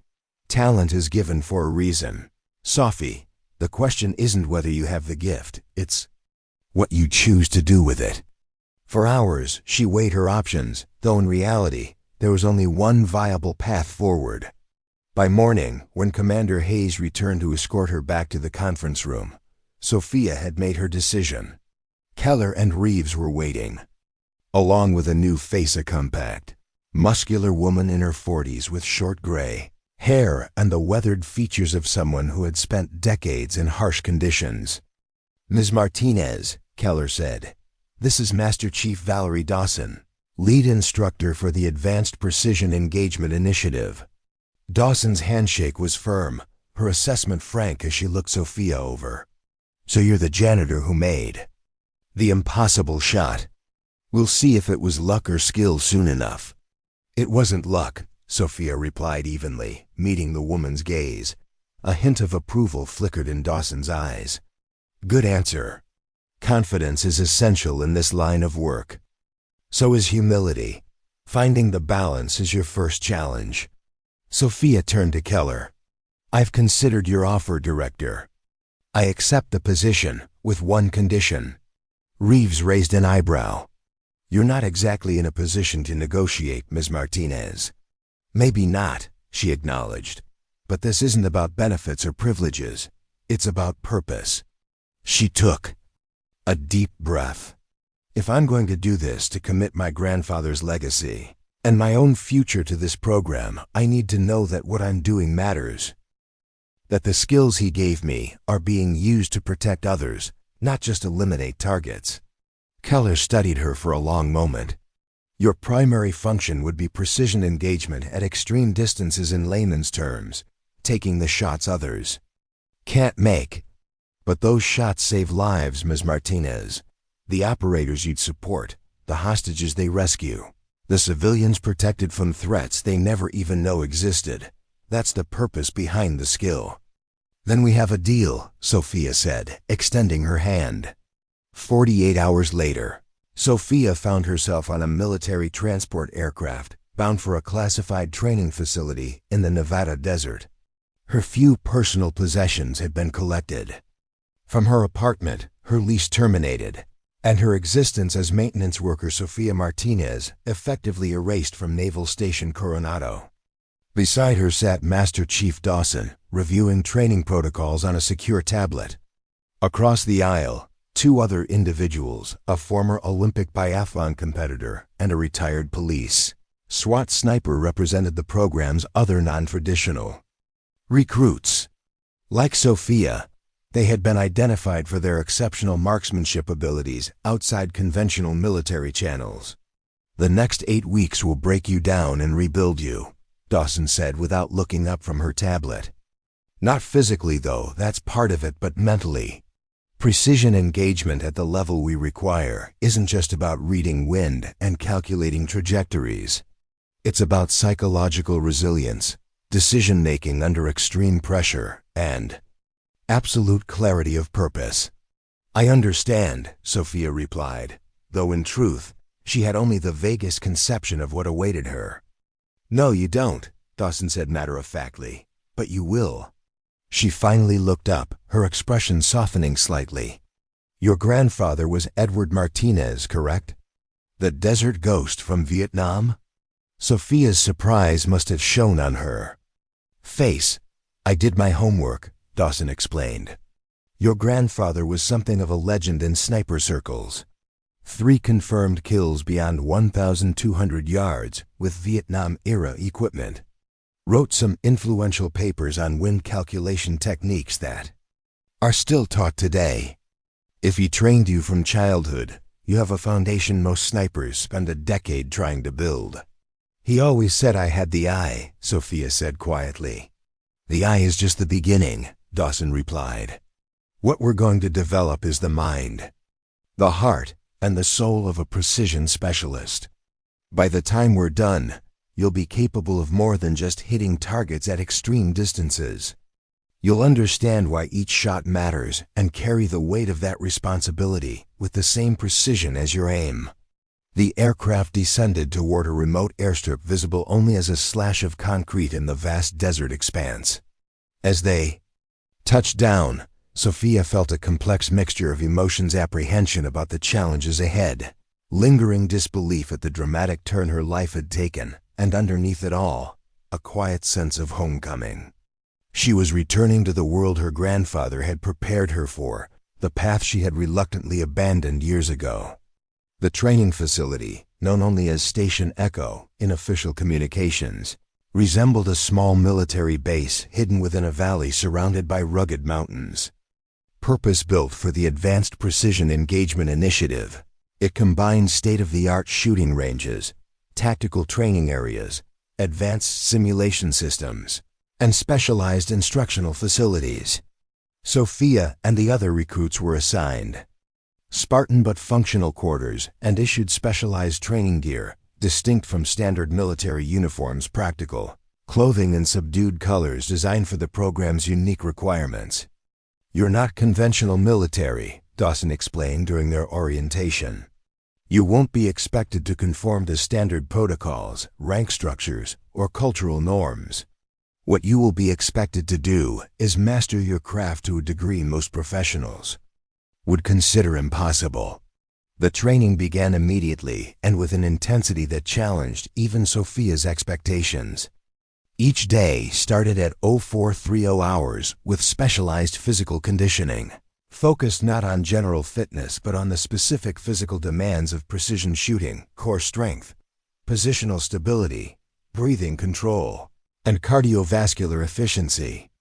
Talent is given for a reason. Sophie, the question isn't whether you have the gift, it's what you choose to do with it. For hours, she weighed her options, though in reality, there was only one viable path forward. By morning, when Commander Hayes returned to escort her back to the conference room, Sophia had made her decision. Keller and Reeves were waiting, along with a new face, a compact, muscular woman in her 40s with short gray hair and the weathered features of someone who had spent decades in harsh conditions. "Ms. Martinez," Keller said, "this is Master Chief Valerie Dawson, lead instructor for the Advanced Precision Engagement Initiative." Dawson's handshake was firm, her assessment frank as she looked Sophia over. "So you're the janitor who made the impossible shot. We'll see if it was luck or skill soon enough." "It wasn't luck," Sophia replied evenly, meeting the woman's gaze. A hint of approval flickered in Dawson's eyes. "Good answer. Confidence is essential in this line of work. So is humility. Finding the balance is your first challenge." Sophia turned to Keller. "I've considered your offer, Director. I accept the position, with one condition." Reeves raised an eyebrow. "You're not exactly in a position to negotiate, Ms. Martinez." "Maybe not," she acknowledged. "But this isn't about benefits or privileges. It's about purpose." She took a deep breath. "If I'm going to do this to commit my grandfather's legacy and my own future to this program, I need to know that what I'm doing matters. That the skills he gave me are being used to protect others, not just eliminate targets." Keller studied her for a long moment. "Your primary function would be precision engagement at extreme distances, in layman's terms, taking the shots others can't make. But those shots save lives, Ms. Martinez. The operators you'd support, the hostages they rescue, the civilians protected from threats they never even know existed. That's the purpose behind the skill." "Then we have a deal," Sophia said, extending her hand. 48 hours later, Sophia found herself on a military transport aircraft, bound for a classified training facility in the Nevada desert. Her few personal possessions had been collected from her apartment, her lease terminated, and her existence as maintenance worker Sophia Martinez effectively erased from Naval Station Coronado. Beside her sat Master Chief Dawson, reviewing training protocols on a secure tablet. Across the aisle, two other individuals, a former Olympic biathlon competitor and a retired police SWAT sniper, represented the program's other non-traditional recruits. Like Sophia, they had been identified for their exceptional marksmanship abilities outside conventional military channels. "The next 8 weeks will break you down and rebuild you," Dawson said without looking up from her tablet. "Not physically, though, that's part of it, but mentally. Precision engagement at the level we require isn't just about reading wind and calculating trajectories. It's about psychological resilience, decision-making under extreme pressure, and absolute clarity of purpose." "I understand," Sophia replied, though in truth, she had only the vaguest conception of what awaited her. "No, you don't," Dawson said matter-of-factly, "but you will." She finally looked up, her expression softening slightly. "Your grandfather was Edward Martinez, correct? The desert ghost from Vietnam?" Sophia's surprise must have shown on her face. "I did my homework," Dawson explained. "Your grandfather was something of a legend in sniper circles. 3 confirmed kills beyond 1,200 yards with Vietnam-era equipment. Wrote some influential papers on wind calculation techniques that are still taught today. If he trained you from childhood, you have a foundation most snipers spend a decade trying to build." "He always said I had the eye," Sophia said quietly. "The eye is just the beginning," Dawson replied. "What we're going to develop is the mind, the heart, and the soul of a precision specialist. By the time we're done, you'll be capable of more than just hitting targets at extreme distances. You'll understand why each shot matters and carry the weight of that responsibility with the same precision as your aim." The aircraft descended toward a remote airstrip visible only as a slash of concrete in the vast desert expanse. As they Touchdown, Sophia felt a complex mixture of emotions: apprehension about the challenges ahead, lingering disbelief at the dramatic turn her life had taken, and underneath it all, a quiet sense of homecoming. She was returning to the world her grandfather had prepared her for, the path she had reluctantly abandoned years ago. The training facility, known only as Station Echo in official communications, resembled a small military base hidden within a valley surrounded by rugged mountains. Purpose-built for the Advanced Precision Engagement Initiative, it combined state-of-the-art shooting ranges, tactical training areas, advanced simulation systems, and specialized instructional facilities. Sophia and the other recruits were assigned Spartan but functional quarters and issued specialized training gear, distinct from standard military uniforms, practical clothing in subdued colors designed for the program's unique requirements. "You're not conventional military," Dawson explained during their orientation. "You won't be expected to conform to standard protocols, rank structures, or cultural norms. What you will be expected to do is master your craft to a degree most professionals would consider impossible." The training began immediately and with an intensity that challenged even Sophia's expectations. Each day started at 0430 hours with specialized physical conditioning, focused not on general fitness but on the specific physical demands of precision shooting, core strength, positional stability, breathing control, and cardiovascular efficiency.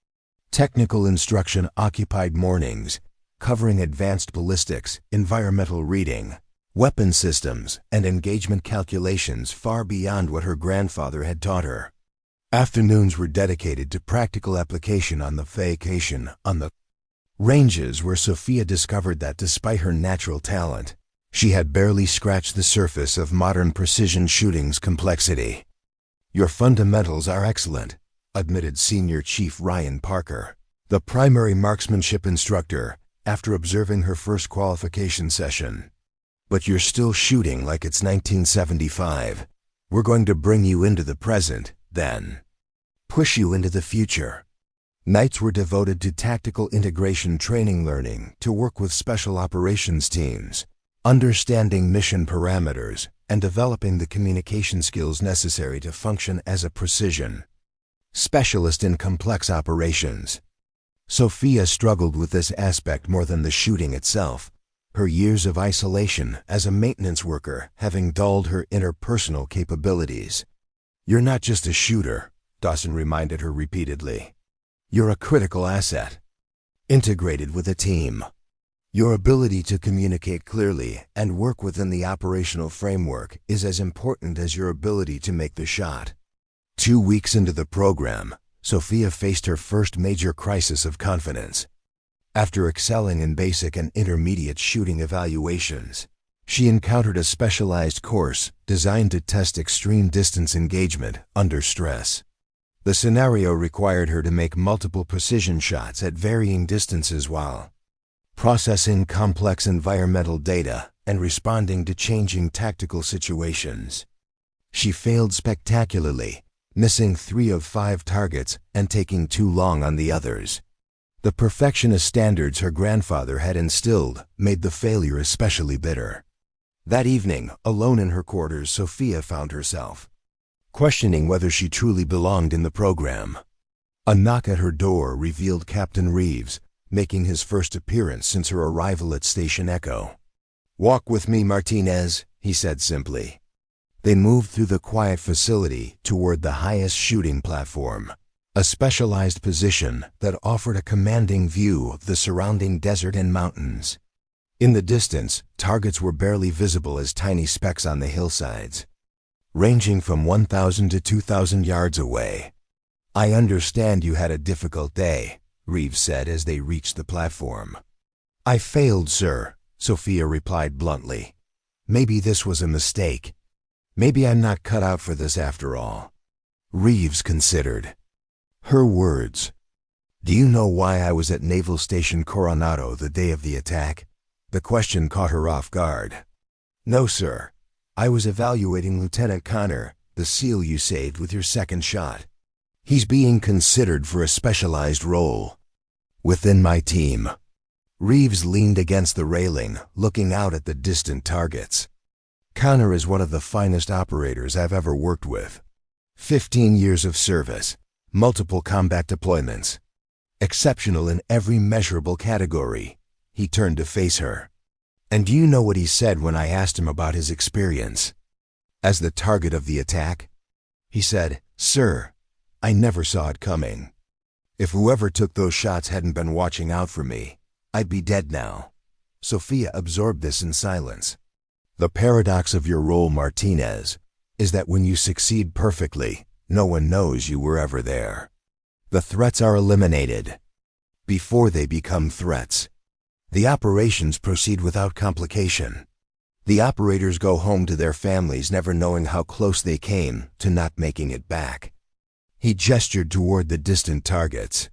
Technical instruction occupied mornings, covering advanced ballistics, environmental reading, weapon systems, and engagement calculations far beyond what her grandfather had taught her. Afternoons were dedicated to practical application on the ranges, where Sophia discovered that despite her natural talent, she had barely scratched the surface of modern precision shooting's complexity. "Your fundamentals are excellent," admitted Senior Chief Ryan Parker, the primary marksmanship instructor, after observing her first qualification session. "But you're still shooting like it's 1975. We're going to bring you into the present, then push you into the future." Nights were devoted to tactical integration training, learning to work with special operations teams, understanding mission parameters, and developing the communication skills necessary to function as a precision specialist in complex operations. Sophia struggled with this aspect more than the shooting itself, her years of isolation as a maintenance worker having dulled her interpersonal capabilities. "You're not just a shooter," Dawson reminded her repeatedly. "You're a critical asset, integrated with a team. Your ability to communicate clearly and work within the operational framework is as important as your ability to make the shot." 2 weeks into the program, Sophia faced her first major crisis of confidence. After excelling in basic and intermediate shooting evaluations, she encountered a specialized course designed to test extreme distance engagement under stress. The scenario required her to make multiple precision shots at varying distances while processing complex environmental data and responding to changing tactical situations. She failed spectacularly, missing 3 of 5 targets and taking too long on the others. The perfectionist standards her grandfather had instilled made the failure especially bitter. That evening, alone in her quarters, Sophia found herself questioning whether she truly belonged in the program. A knock at her door revealed Captain Reeves, making his first appearance since her arrival at Station Echo. "Walk with me, Martinez," he said simply. They moved through the quiet facility toward the highest shooting platform, a specialized position that offered a commanding view of the surrounding desert and mountains. In the distance, targets were barely visible as tiny specks on the hillsides, ranging from 1,000 to 2,000 yards away. "I understand you had a difficult day," Reeves said as they reached the platform. "I failed, sir," Sophia replied bluntly. "Maybe this was a mistake. Maybe I'm not cut out for this after all." Reeves considered. Her words. "Do you know why I was at Naval Station Coronado the day of the attack?" The question caught her off guard. "No, sir. I was evaluating Lieutenant Connor, the SEAL you saved with your second shot. He's being considered for a specialized role." Within my team. Reeves leaned against the railing, looking out at the distant targets. Connor is one of the finest operators I've ever worked with. 15 years of service, multiple combat deployments. Exceptional in every measurable category. He turned to face her. And do you know what he said when I asked him about his experience as the target of the attack? He said, "Sir, I never saw it coming. If whoever took those shots hadn't been watching out for me, I'd be dead now." Sophia absorbed this in silence. The paradox of your role, Martinez, is that when you succeed perfectly, no one knows you were ever there. The threats are eliminated before they become threats. The operations proceed without complication. The operators go home to their families never knowing how close they came to not making it back. He gestured toward the distant targets.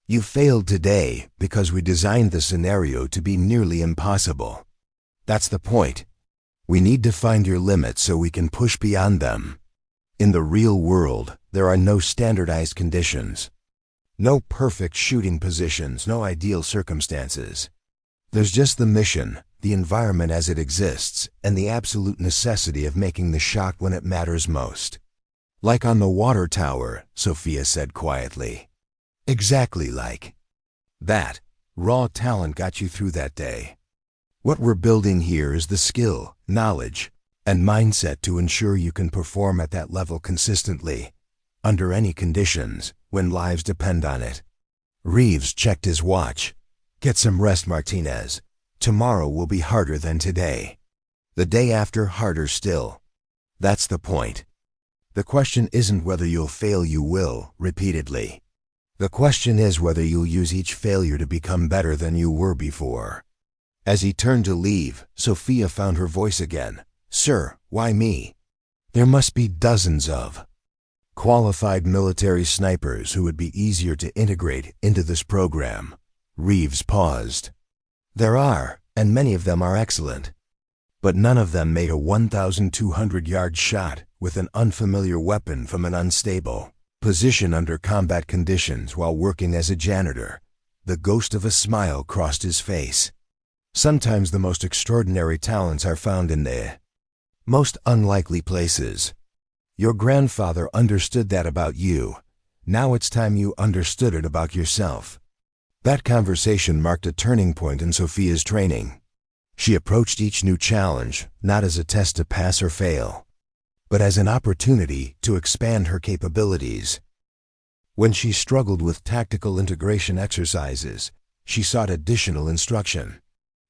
You failed today because we designed the scenario to be nearly impossible. That's the point. We need to find your limits so we can push beyond them. In the real world, there are no standardized conditions. No perfect shooting positions, no ideal circumstances. There's just the mission, the environment as it exists, and the absolute necessity of making the shot when it matters most. Like on the water tower, Sophia said quietly. Exactly like that. Raw talent got you through that day. What we're building here is the skill, knowledge, and mindset to ensure you can perform at that level consistently, under any conditions, when lives depend on it. Reeves checked his watch. Get some rest, Martinez. Tomorrow will be harder than today. The day after, harder still. That's the point. The question isn't whether you'll fail, you will, repeatedly. The question is whether you'll use each failure to become better than you were before. As he turned to leave, Sophia found her voice again. Sir, why me? There must be dozens of qualified military snipers who would be easier to integrate into this program. Reeves paused. There are, and many of them are excellent. But none of them made a 1,200-yard shot with an unfamiliar weapon from an unstable position under combat conditions while working as a janitor. The ghost of a smile crossed his face. Sometimes the most extraordinary talents are found in the most unlikely places. Your grandfather understood that about you. Now it's time you understood it about yourself. That conversation marked a turning point in Sophia's training. She approached each new challenge not as a test to pass or fail, but as an opportunity to expand her capabilities. When she struggled with tactical integration exercises, she sought additional instruction.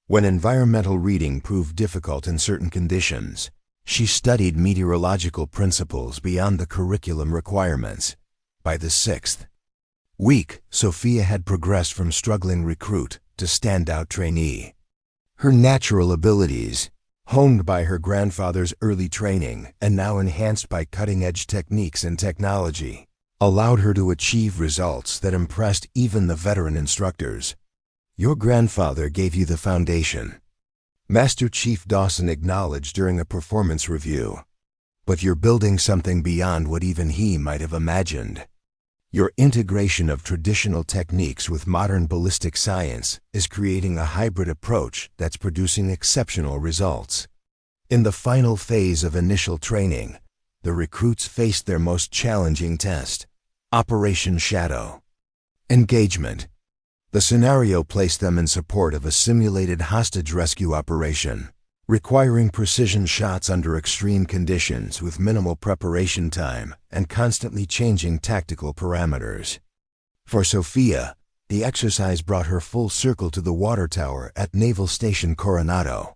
When environmental reading proved difficult in certain conditions, she studied meteorological principles beyond the curriculum requirements. By the 6th week, Sophia had progressed from struggling recruit to standout trainee. Her natural abilities, honed by her grandfather's early training and now enhanced by cutting-edge techniques and technology, allowed her to achieve results that impressed even the veteran instructors. Your grandfather gave you the foundation, Master Chief Dawson acknowledged during a performance review. But you're building something beyond what even he might have imagined. Your integration of traditional techniques with modern ballistic science is creating a hybrid approach that's producing exceptional results. In the final phase of initial training, the recruits faced their most challenging test, Operation Shadow engagement. The scenario placed them in support of a simulated hostage rescue operation, requiring precision shots under extreme conditions with minimal preparation time and constantly changing tactical parameters. For Sophia, the exercise brought her full circle to the water tower at Naval Station Coronado.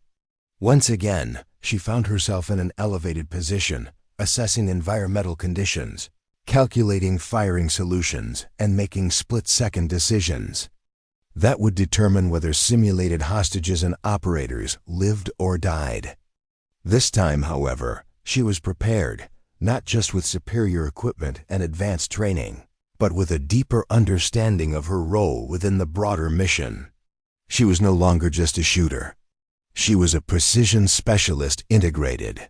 Once again, she found herself in an elevated position, assessing environmental conditions, calculating firing solutions, and making split-second decisions that would determine whether simulated hostages and operators lived or died. This time, however, she was prepared, not just with superior equipment and advanced training, but with a deeper understanding of her role within the broader mission. She was no longer just a shooter. She was a precision specialist integrated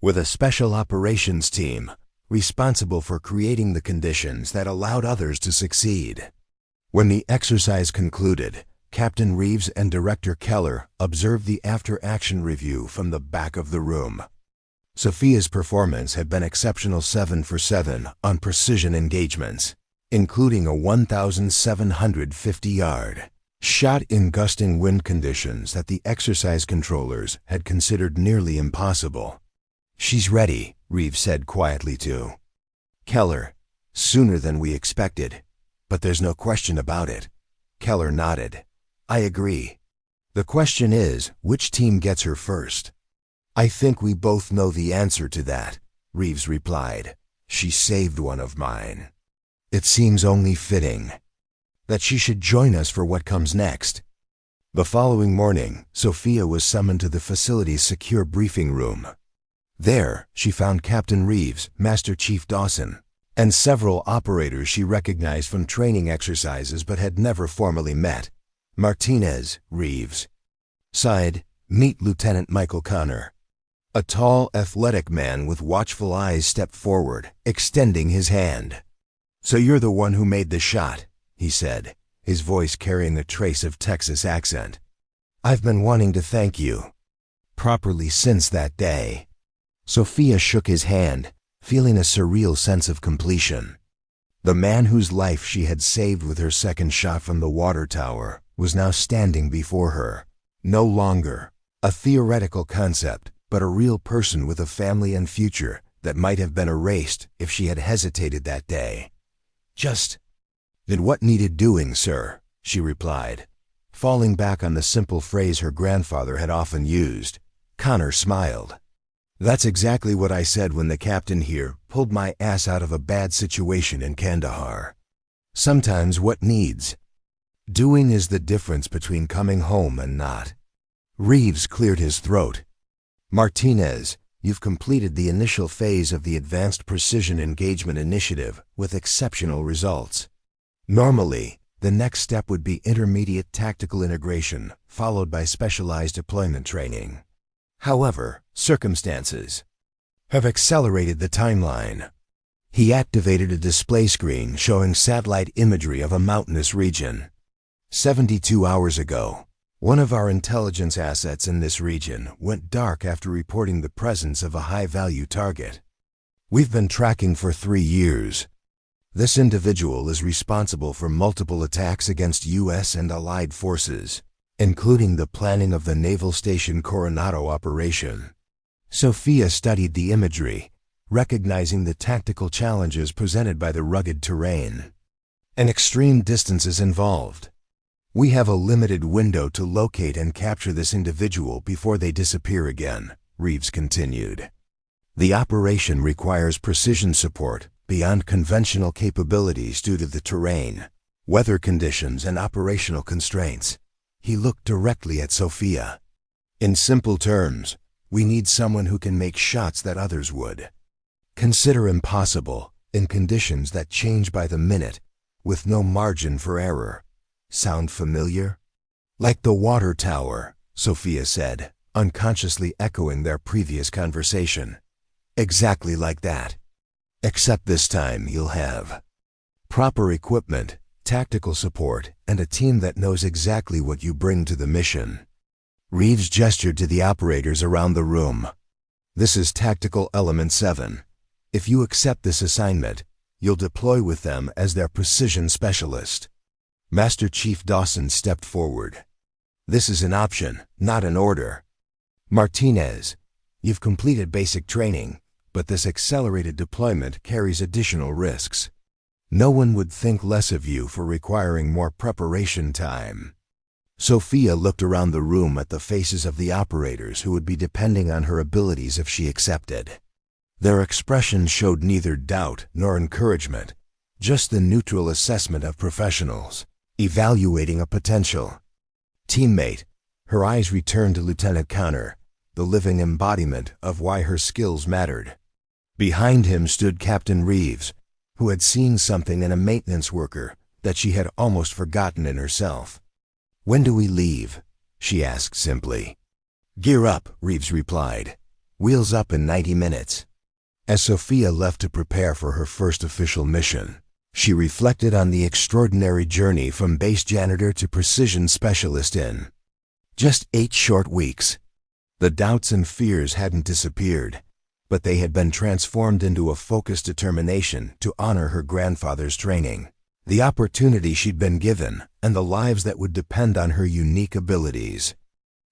with a special operations team responsible for creating the conditions that allowed others to succeed. When the exercise concluded, Captain Reeves and Director Keller observed the after-action review from the back of the room. Sophia's performance had been exceptional 7 for 7 on precision engagements, including a 1,750-yard shot in gusting wind conditions that the exercise controllers had considered nearly impossible. "She's ready," Reeves said quietly to Keller. "Sooner than we expected, but there's no question about it." Keller nodded. "I agree. The question is, which team gets her first?" "I think we both know the answer to that," Reeves replied. "She saved one of mine. It seems only fitting that she should join us for what comes next." The following morning, Sophia was summoned to the facility's secure briefing room. There, she found Captain Reeves, Master Chief Dawson, and several operators she recognized from training exercises but had never formally met. "Martinez, Reeves." Side, "Meet Lieutenant Michael Connor." A tall, athletic man with watchful eyes stepped forward, extending his hand. "So you're the one who made the shot," he said, his voice carrying a trace of Texas accent. "I've been wanting to thank you properly since that day." Sophia shook his hand, feeling a surreal sense of completion. The man whose life she had saved with her second shot from the water tower was now standing before her, no longer a theoretical concept, but a real person with a family and future that might have been erased if she had hesitated that day. "Just did what needed doing, sir," she replied, falling back on the simple phrase her grandfather had often used. Connor smiled. "That's exactly what I said when the captain here pulled my ass out of a bad situation in Kandahar. Sometimes what needs doing is the difference between coming home and not." Reeves cleared his throat. "Martinez, you've completed the initial phase of the Advanced Precision Engagement Initiative with exceptional results. Normally, the next step would be intermediate tactical integration, followed by specialized deployment training. However, circumstances have accelerated the timeline." He activated a display screen showing satellite imagery of a mountainous region. 72 hours ago, one of our intelligence assets in this region went dark after reporting the presence of a high-value target. We've been tracking for 3 years. This individual is responsible for multiple attacks against U.S. and allied forces, including the planning of the Naval Station Coronado operation." Sophia studied the imagery, recognizing the tactical challenges presented by the rugged terrain and extreme distances involved. "We have a limited window to locate and capture this individual before they disappear again," Reeves continued. "The operation requires precision support beyond conventional capabilities due to the terrain, weather conditions, and operational constraints." He looked directly at Sophia. "In simple terms, we need someone who can make shots that others would consider impossible in conditions that change by the minute, with no margin for error. Sound familiar?" "Like the water tower," Sophia said, unconsciously echoing their previous conversation. "Exactly like that. Except this time you'll have proper equipment, tactical support, and a team that knows exactly what you bring to the mission." Reeves gestured to the operators around the room. "This is Tactical Element 7. If you accept this assignment, you'll deploy with them as their precision specialist." Master Chief Dawson stepped forward. "This is an option, not an order. Martinez, you've completed basic training, but this accelerated deployment carries additional risks. No one would think less of you for requiring more preparation time." Sophia looked around the room at the faces of the operators who would be depending on her abilities if she accepted. Their expressions showed neither doubt nor encouragement, just the neutral assessment of professionals evaluating a potential teammate. Her eyes returned to Lieutenant Connor, the living embodiment of why her skills mattered. Behind him stood Captain Reeves, who had seen something in a maintenance worker that she had almost forgotten in herself. "When do we leave?" she asked simply. "Gear up," Reeves replied. "Wheels up in 90 minutes." As Sophia left to prepare for her first official mission, She reflected on the extraordinary journey from base janitor to precision specialist in just 8 short weeks. The doubts and fears hadn't disappeared, but they had been transformed into a focused determination to honor her grandfather's training, the opportunity she'd been given, and the lives that would depend on her unique abilities.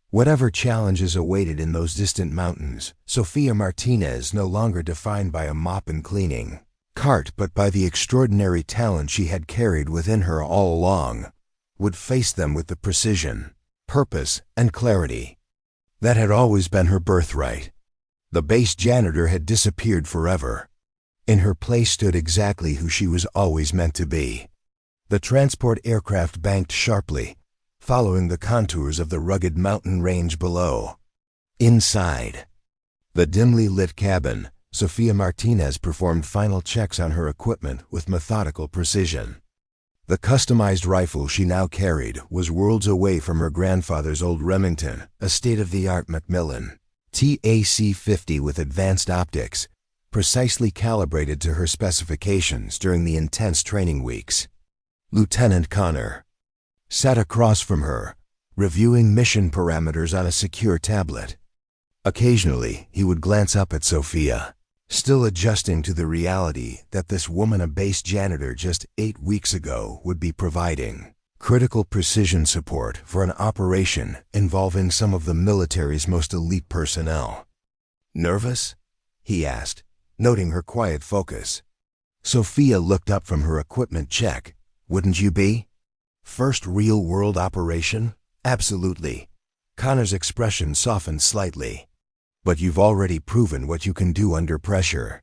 Whatever challenges awaited in those distant mountains, Sophia Martinez no longer defined by a mop and cleaning cart but by the extraordinary talent she had carried within her all along, would face them with the precision, purpose, and clarity that had always been her birthright. The base janitor had disappeared forever. In her place stood exactly who she was always meant to be. The transport aircraft banked sharply, following the contours of the rugged mountain range below. Inside the dimly lit cabin, Sophia Martinez performed final checks on her equipment with methodical precision. The customized rifle she now carried was worlds away from her grandfather's old Remington, a state-of-the-art Macmillan TAC-50 with advanced optics, precisely calibrated to her specifications during the intense training weeks. Lieutenant Connor sat across from her, reviewing mission parameters on a secure tablet. Occasionally, he would glance up at Sophia, still adjusting to the reality that this woman, a base janitor just 8 weeks ago, would be providing critical precision support for an operation involving some of the military's most elite personnel. "Nervous?" he asked, noting her quiet focus. Sophia looked up from her equipment check. "Wouldn't you be? First real-world operation?" "Absolutely." Connor's expression softened slightly. "But you've already proven what you can do under pressure."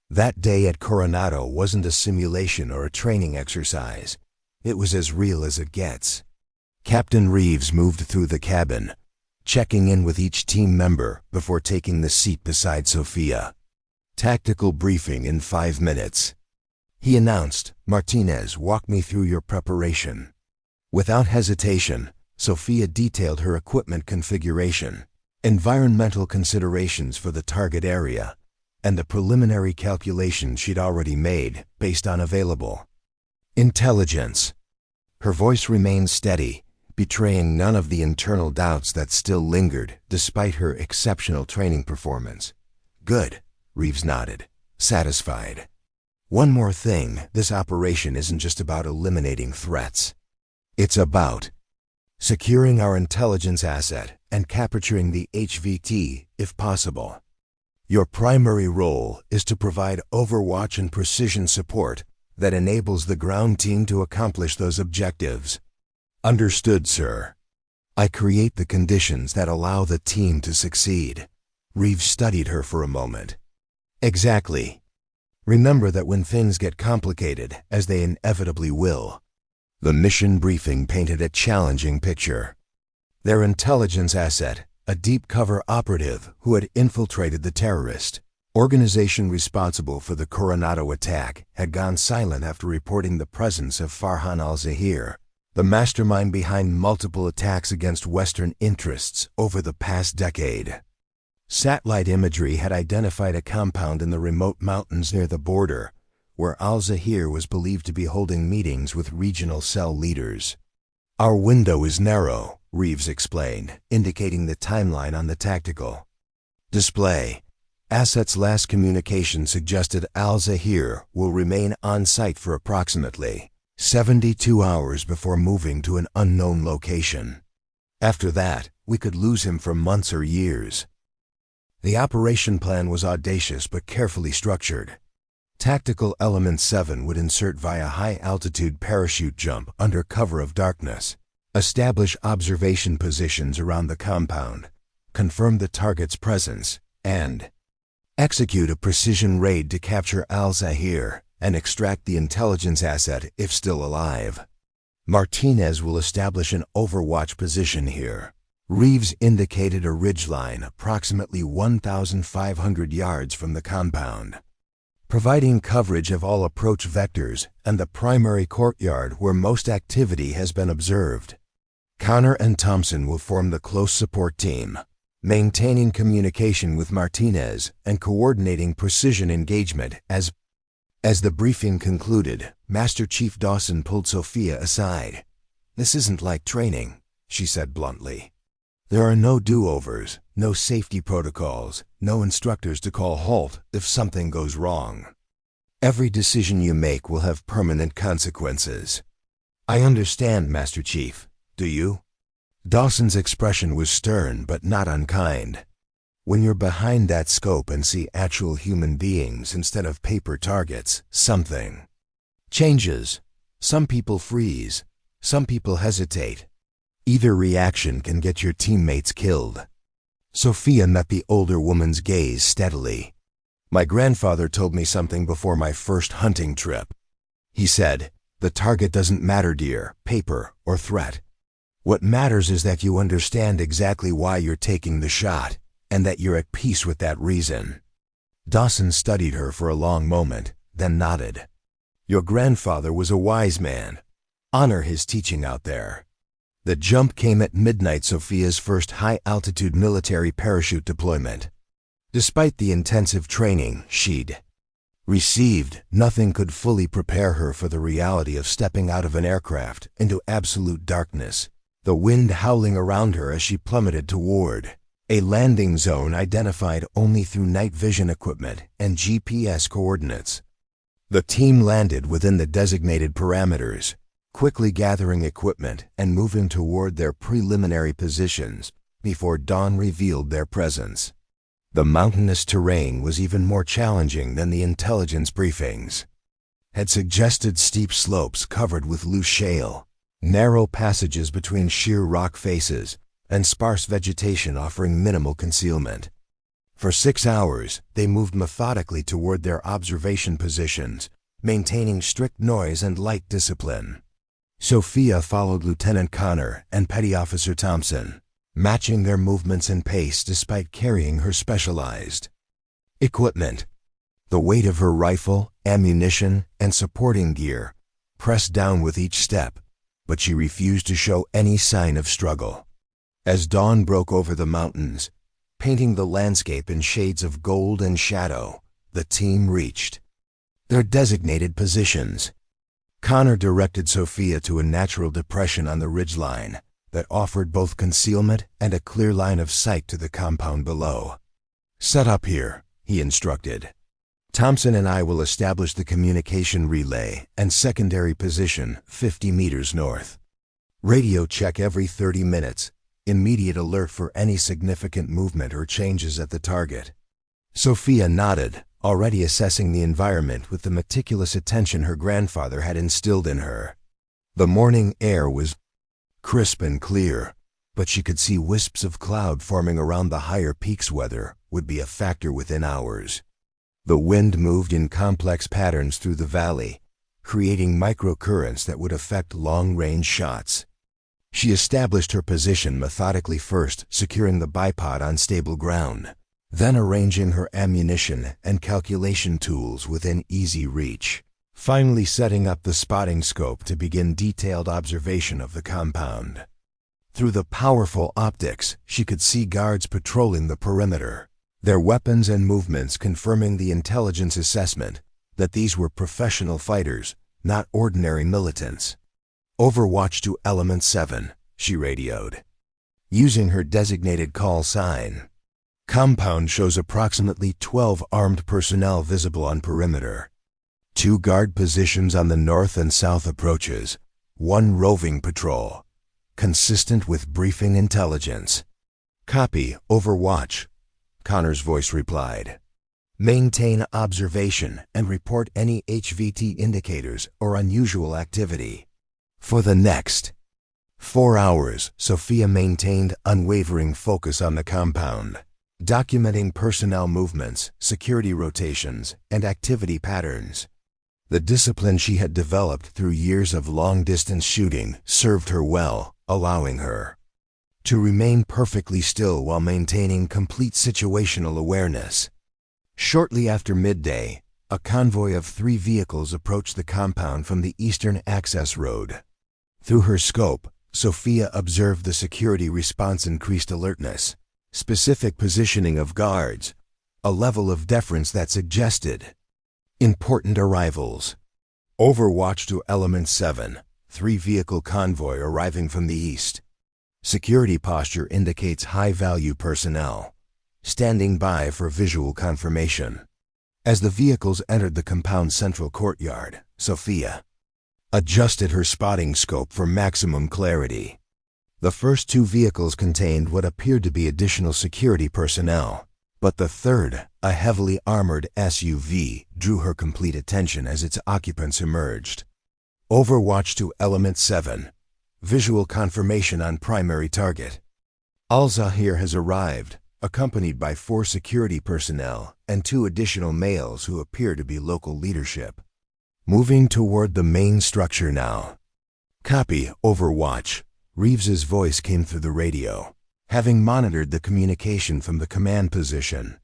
That day at Coronado wasn't a simulation or a training exercise. It was as real as it gets. Captain Reeves moved through the cabin, checking in with each team member before taking the seat beside Sophia. "Tactical briefing in 5 minutes." He announced, "Martinez, walk me through your preparation." Without hesitation, Sophia detailed her equipment configuration, environmental considerations for the target area, and the preliminary calculations she'd already made based on available intelligence. Her voice remained steady, betraying none of the internal doubts that still lingered despite her exceptional training performance. "Good," Reeves nodded, satisfied. "One more thing, this operation isn't just about eliminating threats. It's about securing our intelligence asset and capturing the HVT if possible. Your primary role is to provide overwatch and precision support that enables the ground team to accomplish those objectives." "Understood, sir." "I create the conditions that allow the team to succeed." Reeves studied her for a moment. "Exactly. Remember that when things get complicated, as they inevitably will." The mission briefing painted a challenging picture. Their intelligence asset, a deep cover operative who had infiltrated the terrorist organization responsible for the Coronado attack, had gone silent after reporting the presence of Farhan al-Zahir, the mastermind behind multiple attacks against Western interests over the past decade. Satellite imagery had identified a compound in the remote mountains near the border, where al-Zahir was believed to be holding meetings with regional cell leaders. "Our window is narrow," Reeves explained, indicating the timeline on the tactical display. Asset's last communication suggested al-Zahir will remain on site for approximately 72 hours before moving to an unknown location. After that, we could lose him for months or years. The operation plan was audacious but carefully structured. Tactical Element 7 would insert via high-altitude parachute jump under cover of darkness, establish observation positions around the compound, confirm the target's presence, and execute a precision raid to capture al-Zahir and extract the intelligence asset if still alive. "Martinez will establish an overwatch position here." Reeves indicated a ridgeline approximately 1,500 yards from the compound, providing coverage of all approach vectors and the primary courtyard where most activity has been observed. Connor and Thompson will form the close support team, maintaining communication with Martinez and coordinating precision engagement as As the briefing concluded, Master Chief Dawson pulled Sophia aside. "This isn't like training," she said bluntly. "There are no do-overs, no safety protocols, no instructors to call halt if something goes wrong. Every decision you make will have permanent consequences." "I understand, Master Chief. Do you?" Dawson's expression was stern but not unkind. "When you're behind that scope and see actual human beings instead of paper targets, something changes. Some people freeze. Some people hesitate. Either reaction can get your teammates killed." Sophia met the older woman's gaze steadily. "My grandfather told me something before my first hunting trip. He said, 'The target doesn't matter, dear, paper or threat. What matters is that you understand exactly why you're taking the shot, and that you're at peace with that reason.'" Dawson studied her for a long moment, then nodded. "Your grandfather was a wise man. Honor his teaching out there." The jump came at midnight, Sophia's first high-altitude military parachute deployment. Despite the intensive training she'd received, nothing could fully prepare her for the reality of stepping out of an aircraft into absolute darkness, the wind howling around her as she plummeted toward a landing zone identified only through night vision equipment and GPS coordinates. The team landed within the designated parameters, quickly gathering equipment and moving toward their preliminary positions before dawn revealed their presence. The mountainous terrain was even more challenging than the intelligence briefings had suggested. Steep slopes covered with loose shale, narrow passages between sheer rock faces, and sparse vegetation offering minimal concealment. For 6 hours, they moved methodically toward their observation positions, maintaining strict noise and light discipline. Sophia followed Lieutenant Connor and Petty Officer Thompson, matching their movements and pace despite carrying her specialized equipment. The weight of her rifle, ammunition, and supporting gear pressed down with each step, but she refused to show any sign of struggle. As dawn broke over the mountains, painting the landscape in shades of gold and shadow, the team reached their designated positions. Connor directed Sophia to a natural depression on the ridgeline that offered both concealment and a clear line of sight to the compound below. "Set up here," he instructed. "Thompson and I will establish the communication relay and secondary position 50 meters north. Radio check every 30 minutes. Immediate alert for any significant movement or changes at the target." Sophia nodded, already assessing the environment with the meticulous attention her grandfather had instilled in her. The morning air was crisp and clear, but she could see wisps of cloud forming around the higher peaks. Weather would be a factor within hours. The wind moved in complex patterns through the valley, creating microcurrents that would affect long-range shots. She established her position methodically, first securing the bipod on stable ground, then arranging her ammunition and calculation tools within easy reach, finally setting up the spotting scope to begin detailed observation of the compound. Through the powerful optics, she could see guards patrolling the perimeter, their weapons and movements confirming the intelligence assessment that these were professional fighters, not ordinary militants. "Overwatch to Element 7, she radioed, using her designated call sign. "Compound shows approximately 12 armed personnel visible on perimeter. 2 guard positions on the north and south approaches, 1 roving patrol, consistent with briefing intelligence." "Copy, Overwatch," Connor's voice replied. "Maintain observation and report any HVT indicators or unusual activity." For the next 4 hours, Sophia maintained unwavering focus on the compound, documenting personnel movements, security rotations, and activity patterns. The discipline she had developed through years of long-distance shooting served her well, allowing her to remain perfectly still while maintaining complete situational awareness. Shortly after midday, a convoy of 3 vehicles approached the compound from the eastern access road. Through her scope, Sophia observed the security response: increased alertness, specific positioning of guards, a level of deference that suggested Important arrivals. Overwatch to Element 7, 3-vehicle convoy arriving from the east. Security posture indicates high-value personnel, standing by for visual confirmation. As the vehicles entered the compound's central courtyard, Sophia adjusted her spotting scope for maximum clarity. The first 2 vehicles contained what appeared to be additional security personnel, but the third, a heavily armored SUV, drew her complete attention as its occupants emerged. Overwatch to Element 7. Visual confirmation on primary target. Al-Zahir has arrived, accompanied by 4 security personnel and 2 additional males who appear to be local leadership. Moving toward the main structure now. Copy, Overwatch. Reeves's voice came through the radio. Having monitored the communication from the command position,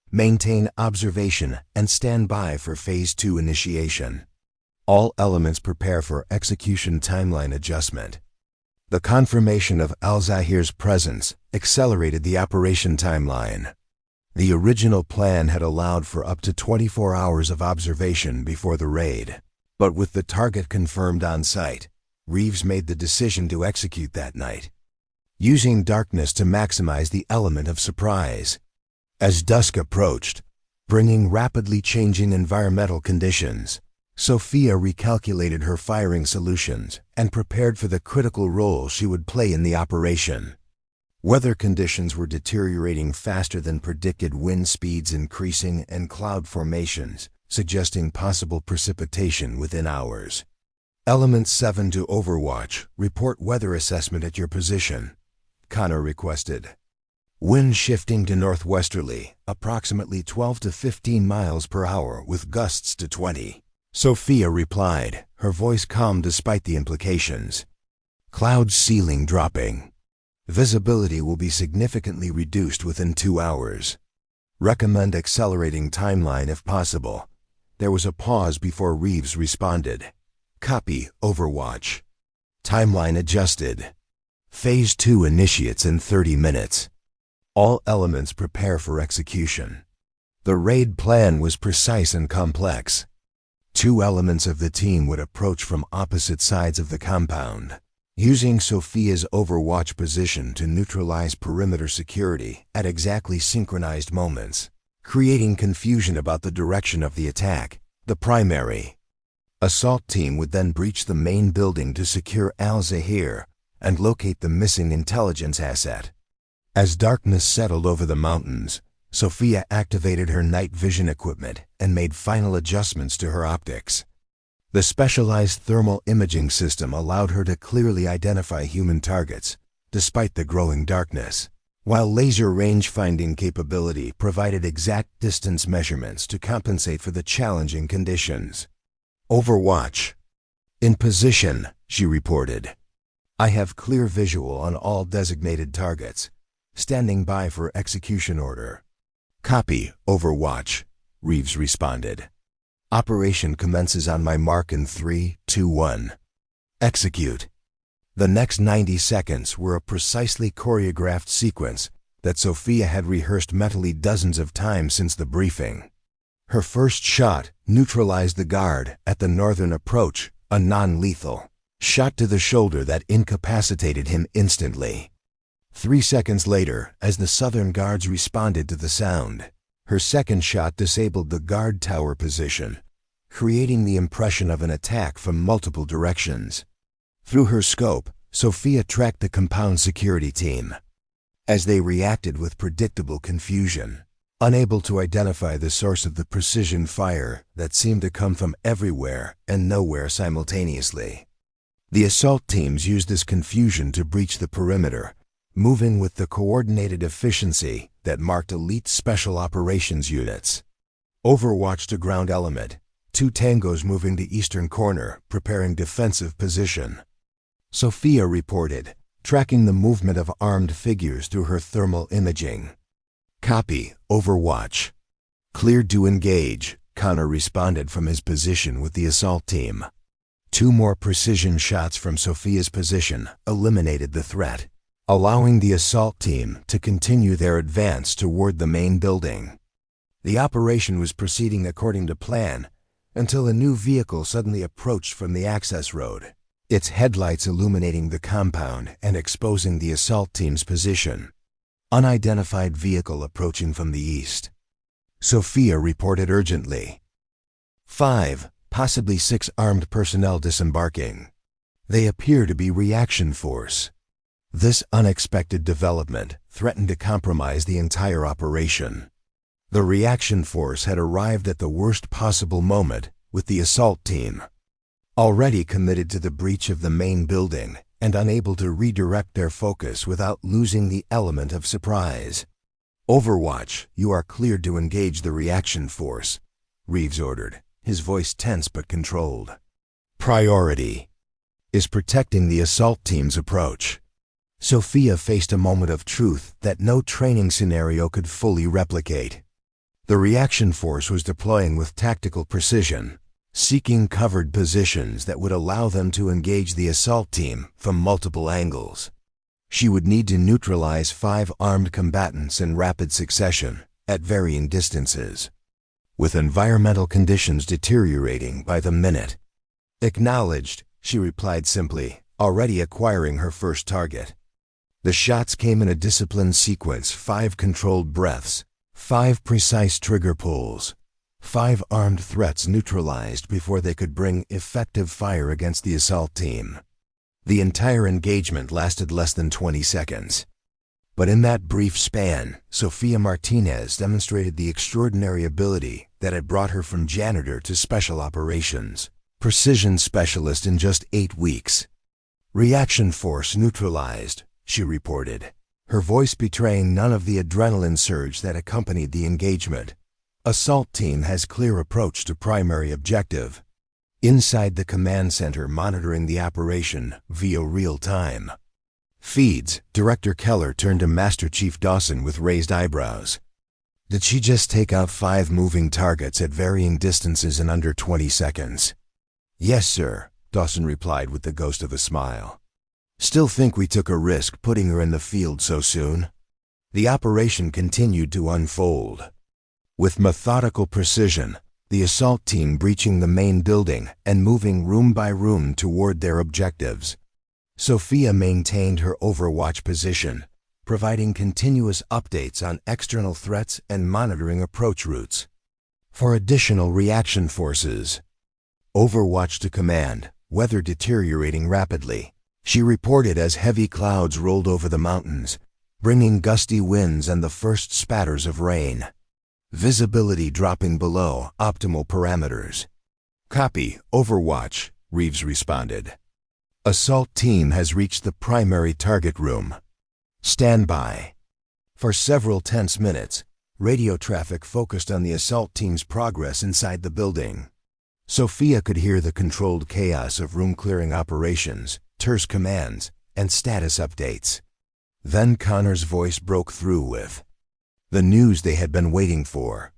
maintain observation and stand by for Phase 2 initiation. All elements prepare for execution timeline adjustment. The confirmation of Al-Zahir's presence accelerated the operation timeline. The original plan had allowed for up to 24 hours of observation before the raid, but with the target confirmed on site, Reeves made the decision to execute that night, using darkness to maximize the element of surprise. As dusk approached, bringing rapidly changing environmental conditions, Sophia recalculated her firing solutions and prepared for the critical role she would play in the operation. Weather conditions were deteriorating faster than predicted, wind speeds increasing and cloud formations, suggesting possible precipitation within hours. Element 7 to Overwatch, report weather assessment at your position. Connor requested. Wind shifting to northwesterly, approximately 12 to 15 miles per hour with gusts to 20. Sophia replied, her voice calm despite the implications. Cloud ceiling dropping. Visibility will be significantly reduced within 2 hours. Recommend accelerating timeline if possible. There was a pause before Reeves responded. Copy, Overwatch. Timeline adjusted. Phase 2 initiates in 30 minutes. All elements prepare for execution. The raid plan was precise and complex. 2 elements of the team would approach from opposite sides of the compound, using Sophia's Overwatch position to neutralize perimeter security at exactly synchronized moments, creating confusion about the direction of the attack. The primary assault team would then breach the main building to secure Al-Zahir and locate the missing intelligence asset. As darkness settled over the mountains, Sophia activated her night vision equipment and made final adjustments to her optics. The specialized thermal imaging system allowed her to clearly identify human targets, despite the growing darkness, while laser range-finding capability provided exact distance measurements to compensate for the challenging conditions. Overwatch. In position, she reported. I have clear visual on all designated targets, standing by for execution order. Copy, Overwatch, Reeves responded. Operation commences on my mark in 3, 2, 1. Execute. The next 90 seconds were a precisely choreographed sequence that Sophia had rehearsed mentally dozens of times since the briefing. Her first shot neutralized the guard at the northern approach, a non-lethal shot to the shoulder that incapacitated him instantly. 3 seconds later, as the southern guards responded to the sound, her second shot disabled the guard tower position, creating the impression of an attack from multiple directions. Through her scope, Sophia tracked the compound security team as they reacted with predictable confusion, unable to identify the source of the precision fire that seemed to come from everywhere and nowhere simultaneously. The assault teams used this confusion to breach the perimeter, moving with the coordinated efficiency that marked elite special operations units. Overwatch to ground element. 2 tangos moving to eastern corner, preparing defensive position. Sophia reported, tracking the movement of armed figures through her thermal imaging. Copy, Overwatch. Cleared to engage, Connor responded from his position with the assault team. 2 more precision shots from Sophia's position eliminated the threat, allowing the assault team to continue their advance toward the main building. The operation was proceeding according to plan, until a new vehicle suddenly approached from the access road, its headlights illuminating the compound and exposing the assault team's position. Unidentified vehicle approaching from the east. Sophia reported urgently. 5, possibly 6 armed personnel disembarking. They appear to be reaction force. This unexpected development threatened to compromise the entire operation. The reaction force had arrived at the worst possible moment with the assault team, already committed to the breach of the main building and unable to redirect their focus without losing the element of surprise. "Overwatch, you are cleared to engage the reaction force," Reeves ordered, his voice tense but controlled. "Priority is protecting the assault team's approach." Sophia faced a moment of truth that no training scenario could fully replicate. The reaction force was deploying with tactical precision, seeking covered positions that would allow them to engage the assault team from multiple angles. She would need to neutralize 5 armed combatants in rapid succession at varying distances, with environmental conditions deteriorating by the minute. "Acknowledged," she replied simply, already acquiring her first target. The shots came in a disciplined sequence: 5 controlled breaths, 5 precise trigger pulls, 5 armed threats neutralized before they could bring effective fire against the assault team. The entire engagement lasted less than 20 seconds. But in that brief span, Sophia Martinez demonstrated the extraordinary ability that had brought her from janitor to special operations precision specialist in just 8 weeks. "Reaction force neutralized," she reported, her voice betraying none of the adrenaline surge that accompanied the engagement. "Assault team has clear approach to primary objective." Inside the command center monitoring the operation via real-time feeds, Director Keller turned to Master Chief Dawson with raised eyebrows. "Did she just take out 5 moving targets at varying distances in under 20 seconds? "Yes, sir," Dawson replied with the ghost of a smile. "Still think we took a risk putting her in the field so soon?" The operation continued to unfold. With methodical precision, the assault team breaching the main building and moving room by room toward their objectives. Sophia maintained her overwatch position, providing continuous updates on external threats and monitoring approach routes. For additional reaction forces, overwatch to command, weather deteriorating rapidly, she reported as heavy clouds rolled over the mountains, bringing gusty winds and the first spatters of rain. Visibility dropping below optimal parameters. "Copy, Overwatch," Reeves responded. "Assault team has reached the primary target room. Stand by." For several tense minutes, radio traffic focused on the assault team's progress inside the building. Sophia could hear the controlled chaos of room-clearing operations, terse commands, and status updates. Then Connor's voice broke through with the news they had been waiting for.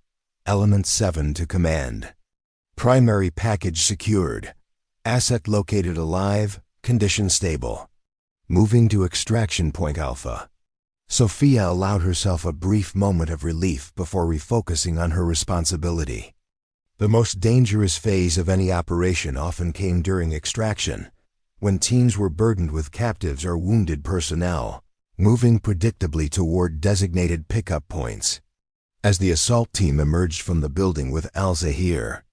Element 7 to command. Primary package secured. Asset located alive, condition stable. Moving to extraction point Alpha. Sophia allowed herself a brief moment of relief before refocusing on her responsibility. The most dangerous phase of any operation often came during extraction, when teams were burdened with captives or wounded personnel, moving predictably toward designated pickup points. As the assault team emerged from the building with Al-Zahir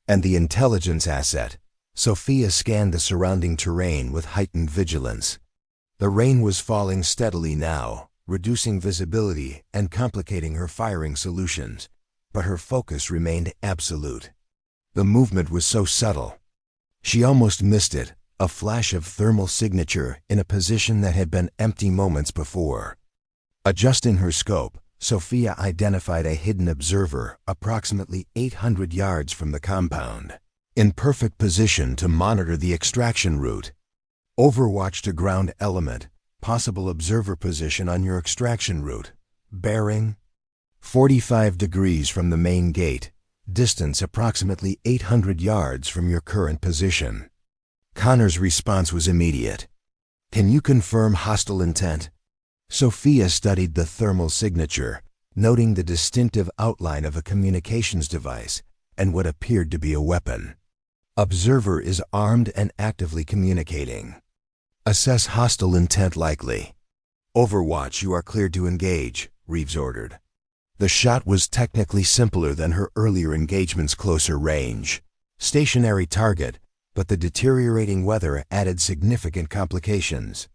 and the intelligence asset, Sophia scanned the surrounding terrain with heightened vigilance. The rain was falling steadily now, reducing visibility and complicating her firing solutions, but her focus remained absolute. The movement was so subtle. She almost missed it, a flash of thermal signature in a position that had been empty moments before. Adjusting her scope, Sophia identified a hidden observer approximately 800 yards from the compound, in perfect position to monitor the extraction route. Overwatch to ground element, possible observer position on your extraction route. Bearing 45 degrees from the main gate, distance approximately 800 yards from your current position. Connor's response was immediate. "Can you confirm hostile intent?" Sophia studied the thermal signature, noting the distinctive outline of a communications device and what appeared to be a weapon. Observer is armed and actively communicating. Assess hostile intent likely. Overwatch, you are cleared to engage, Reeves ordered. The shot was technically simpler than her earlier engagement's closer range. Stationary target, but the deteriorating weather added significant complications.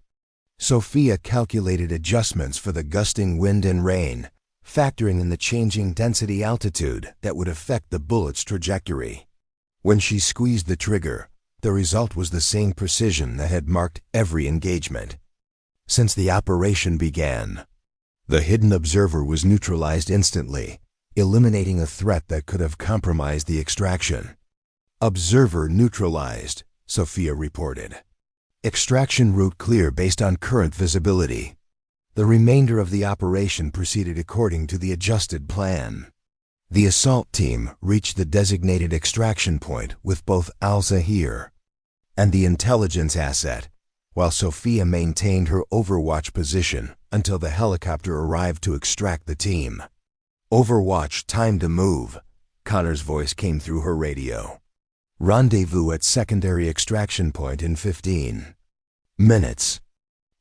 Sophia calculated adjustments for the gusting wind and rain, factoring in the changing density altitude that would affect the bullet's trajectory. When she squeezed the trigger, the result was the same precision that had marked every engagement. Since the operation began, the hidden observer was neutralized instantly, eliminating a threat that could have compromised the extraction. Observer neutralized, Sophia reported. Extraction route clear based on current visibility. The remainder of the operation proceeded according to the adjusted plan. The assault team reached the designated extraction point with both Al-Zahir and the intelligence asset, while Sophia maintained her overwatch position until the helicopter arrived to extract the team. Overwatch, time to move, Connor's voice came through her radio. Rendezvous at secondary extraction point in 15 minutes.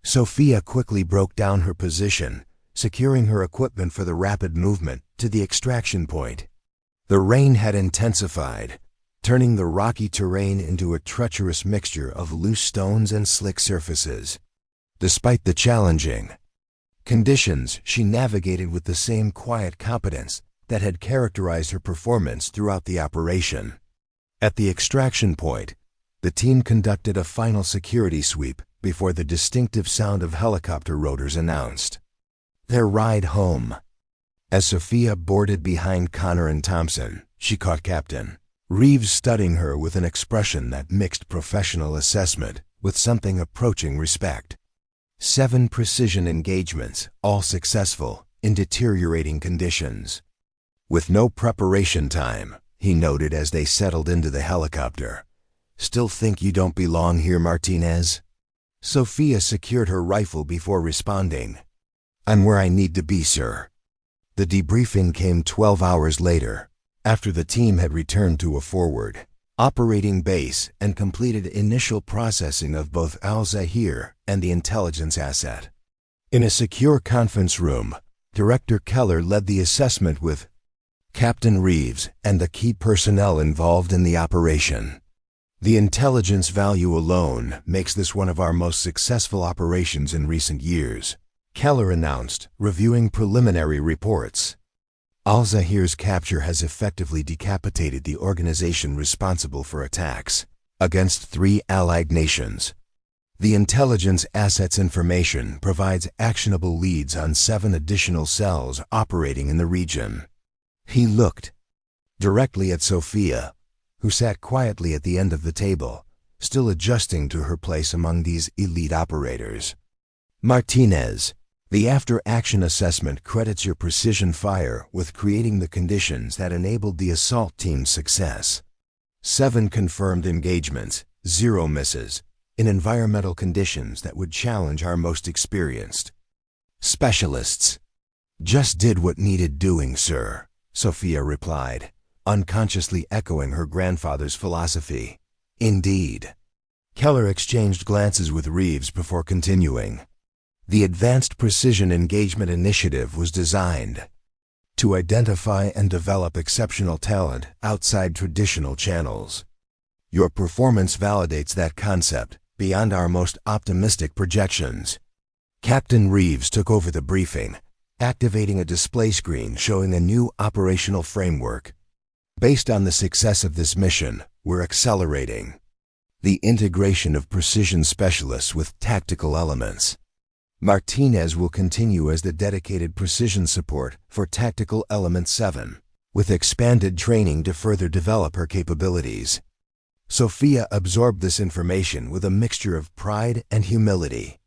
Sophia quickly broke down her position, securing her equipment for the rapid movement to the extraction point. The rain had intensified, turning the rocky terrain into a treacherous mixture of loose stones and slick surfaces. Despite the challenging conditions, she navigated with the same quiet competence that had characterized her performance throughout the operation. At the extraction point, the team conducted a final security sweep before the distinctive sound of helicopter rotors announced their ride home. As Sophia boarded behind Connor and Thompson, she caught Captain Reeves studying her with an expression that mixed professional assessment with something approaching respect. 7 precision engagements, all successful, in deteriorating conditions. With no preparation time, he noted as they settled into the helicopter. Still think you don't belong here, Martinez? Sophia secured her rifle before responding. I'm where I need to be, sir. The debriefing came 12 hours later, after the team had returned to a forward operating base and completed initial processing of both Al-Zahir and the intelligence asset. In a secure conference room, Director Keller led the assessment with Captain Reeves and the key personnel involved in the operation. The intelligence value alone makes this one of our most successful operations in recent years, Keller announced, reviewing preliminary reports. Al-Zahir's capture has effectively decapitated the organization responsible for attacks against 3 allied nations. The intelligence asset's information provides actionable leads on 7 additional cells operating in the region. He looked directly at Sophia, who sat quietly at the end of the table, still adjusting to her place among these elite operators. Martinez, the after-action assessment credits your precision fire with creating the conditions that enabled the assault team's success. 7 confirmed engagements, 0 misses, in environmental conditions that would challenge our most experienced specialists. Just did what needed doing, sir, Sophia replied, unconsciously echoing her grandfather's philosophy. Indeed. Keller exchanged glances with Reeves before continuing. The Advanced Precision Engagement Initiative was designed to identify and develop exceptional talent outside traditional channels. Your performance validates that concept beyond our most optimistic projections. Captain Reeves took over the briefing, activating a display screen showing a new operational framework. Based on the success of this mission, we're accelerating the integration of precision specialists with tactical elements. Martinez will continue as the dedicated precision support for Tactical Element 7, with expanded training to further develop her capabilities. Sophia absorbed this information with a mixture of pride and humility.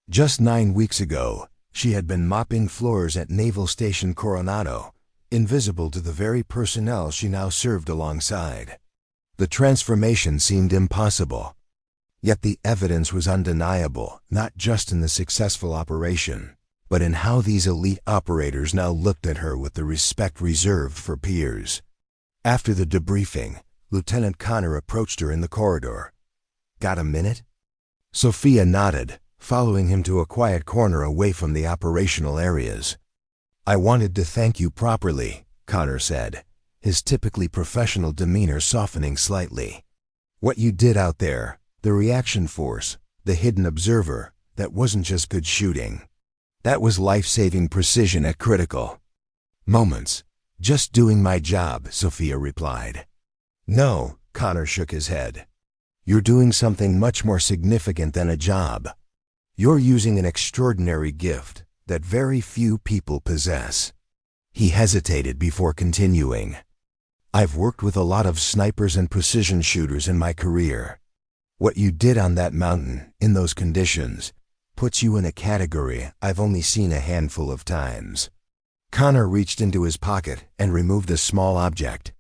Just 9 weeks ago, she had been mopping floors at Naval Station Coronado, invisible to the very personnel she now served alongside. The transformation seemed impossible. Yet the evidence was undeniable, not just in the successful operation, but in how these elite operators now looked at her with the respect reserved for peers. After the debriefing, Lieutenant Connor approached her in the corridor. "Got a minute?" Sophia nodded, following him to a quiet corner away from the operational areas. "I wanted to thank you properly," Connor said, his typically professional demeanor softening slightly. "What you did out there, the reaction force, the hidden observer, that wasn't just good shooting. That was life-saving precision at critical moments." "Just doing my job," Sophia replied. "No," Connor shook his head. "You're doing something much more significant than a job. You're using an extraordinary gift that very few people possess." He hesitated before continuing. "I've worked with a lot of snipers and precision shooters in my career. What you did on that mountain, in those conditions, puts you in a category I've only seen a handful of times." Connor reached into his pocket and removed a small object.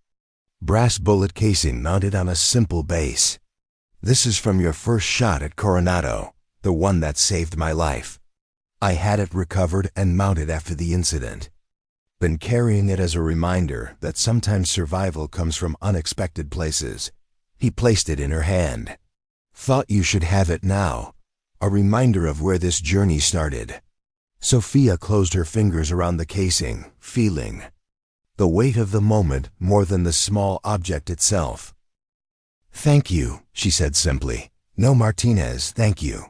Brass bullet casing mounted on a simple base. "This is from your first shot at Coronado, the one that saved my life. I had it recovered and mounted after the incident. Been carrying it as a reminder that sometimes survival comes from unexpected places." He placed it in her hand. "Thought you should have it now, a reminder of where this journey started." Sophia closed her fingers around the casing, feeling the weight of the moment more than the small object itself. "Thank you," she said simply. "No, Martinez, thank you."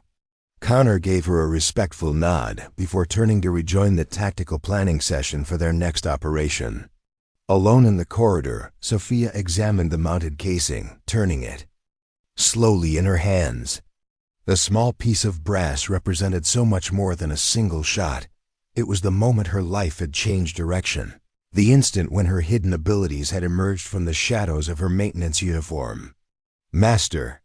Connor gave her a respectful nod before turning to rejoin the tactical planning session for their next operation. Alone in the corridor, Sophia examined the mounted casing, turning it slowly in her hands. The small piece of brass represented so much more than a single shot. It was the moment her life had changed direction, the instant when her hidden abilities had emerged from the shadows of her maintenance uniform. "Master."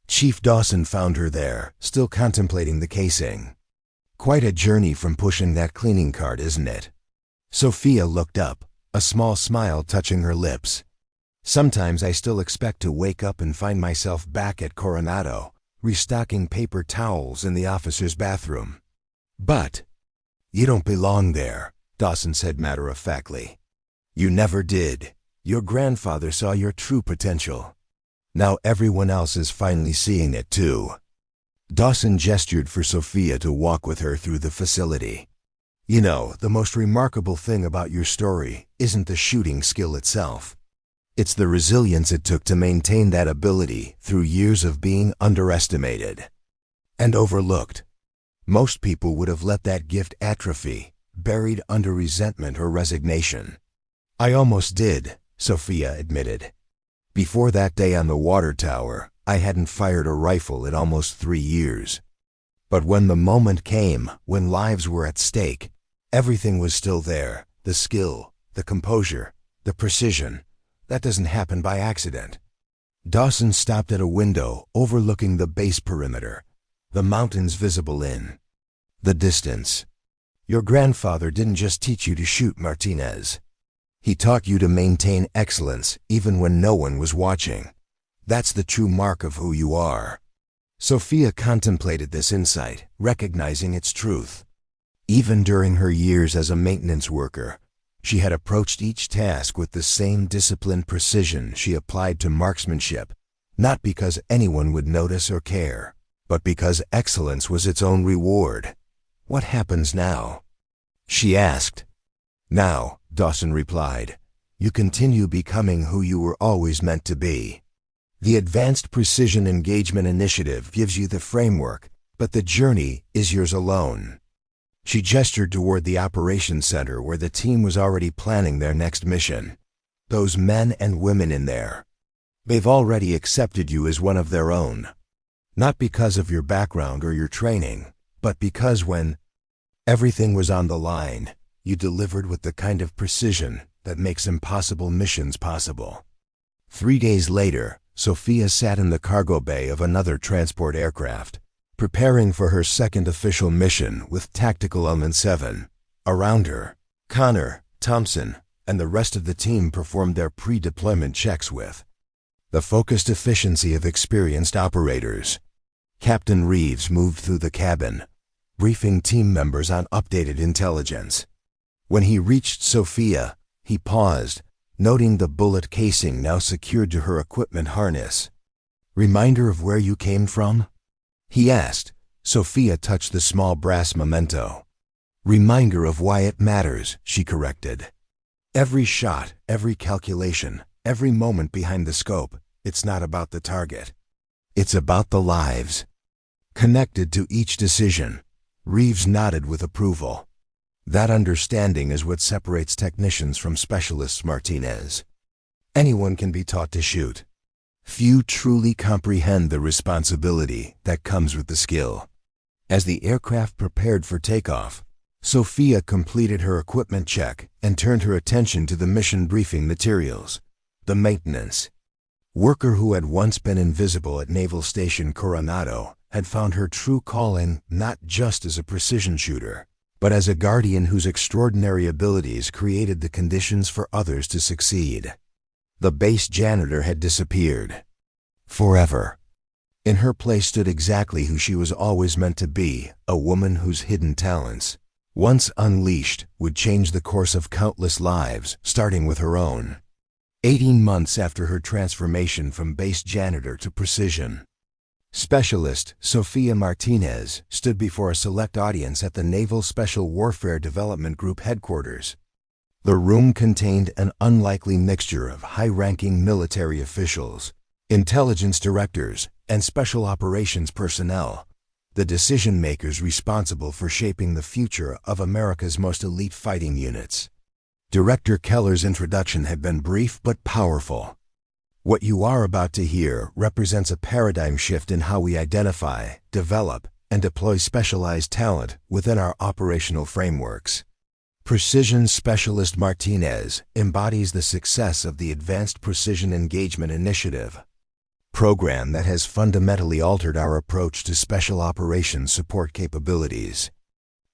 Chief Dawson found her there, still contemplating the casing. "Quite a journey from pushing that cleaning cart, isn't it?" Sophia looked up, a small smile touching her lips. "Sometimes I still expect to wake up and find myself back at Coronado, restocking paper towels in the officer's bathroom. But you don't belong there," Dawson said matter-of-factly. "You never did. Your grandfather saw your true potential. Now everyone else is finally seeing it too." Dawson gestured for Sophia to walk with her through the facility. "You know, the most remarkable thing about your story isn't the shooting skill itself. It's the resilience it took to maintain that ability through years of being underestimated and overlooked. Most people would have let that gift atrophy, buried under resentment or resignation." "I almost did," Sophia admitted. "Before that day on the water tower, I hadn't fired a rifle in almost 3 years. But when the moment came, when lives were at stake, everything was still there, the skill, the composure, the precision. That doesn't happen by accident." Dawson stopped at a window overlooking the base perimeter, the mountains visible in the distance. "Your grandfather didn't just teach you to shoot, Martinez. He taught you to maintain excellence even when no one was watching. That's the true mark of who you are." Sophia contemplated this insight, recognizing its truth. Even during her years as a maintenance worker, she had approached each task with the same disciplined precision she applied to marksmanship, not because anyone would notice or care, but because excellence was its own reward. "What happens now?" she asked. "Now," Dawson replied, "you continue becoming who you were always meant to be. The Advanced Precision Engagement Initiative gives you the framework, but the journey is yours alone." She gestured toward the operations center where the team was already planning their next mission. "Those men and women in there, they've already accepted you as one of their own. Not because of your background or your training, but because when everything was on the line, you delivered with the kind of precision that makes impossible missions possible." 3 days later, Sophia sat in the cargo bay of another transport aircraft, preparing for her second official mission with Tactical Element 7. Around her, Connor, Thompson, and the rest of the team performed their pre-deployment checks with the focused efficiency of experienced operators. Captain Reeves moved through the cabin, briefing team members on updated intelligence. When he reached Sophia, he paused, noting the bullet casing now secured to her equipment harness. "Reminder of where you came from?" he asked. Sophia touched the small brass memento. "Reminder of why it matters," she corrected. "Every shot, every calculation, every moment behind the scope, it's not about the target. It's about the lives connected to each decision." Reeves nodded with approval. "That understanding is what separates technicians from specialists, Martinez. Anyone can be taught to shoot. Few truly comprehend the responsibility that comes with the skill." As the aircraft prepared for takeoff, Sophia completed her equipment check and turned her attention to the mission briefing materials. The maintenance worker who had once been invisible at Naval Station Coronado had found her true calling not just as a precision shooter, but as a guardian whose extraordinary abilities created the conditions for others to succeed. The base janitor had disappeared. Forever. In her place stood exactly who she was always meant to be, a woman whose hidden talents, once unleashed, would change the course of countless lives, starting with her own. 18 months after her transformation from base janitor to precision specialist, Sophia Martinez stood before a select audience at the Naval Special Warfare Development Group headquarters. The room contained an unlikely mixture of high-ranking military officials, intelligence directors, and special operations personnel, the decision-makers responsible for shaping the future of America's most elite fighting units. Director Keller's introduction had been brief but powerful. "What you are about to hear represents a paradigm shift in how we identify, develop, and deploy specialized talent within our operational frameworks." Precision Specialist Martinez embodies the success of the Advanced Precision Engagement Initiative program that has fundamentally altered our approach to special operations support capabilities.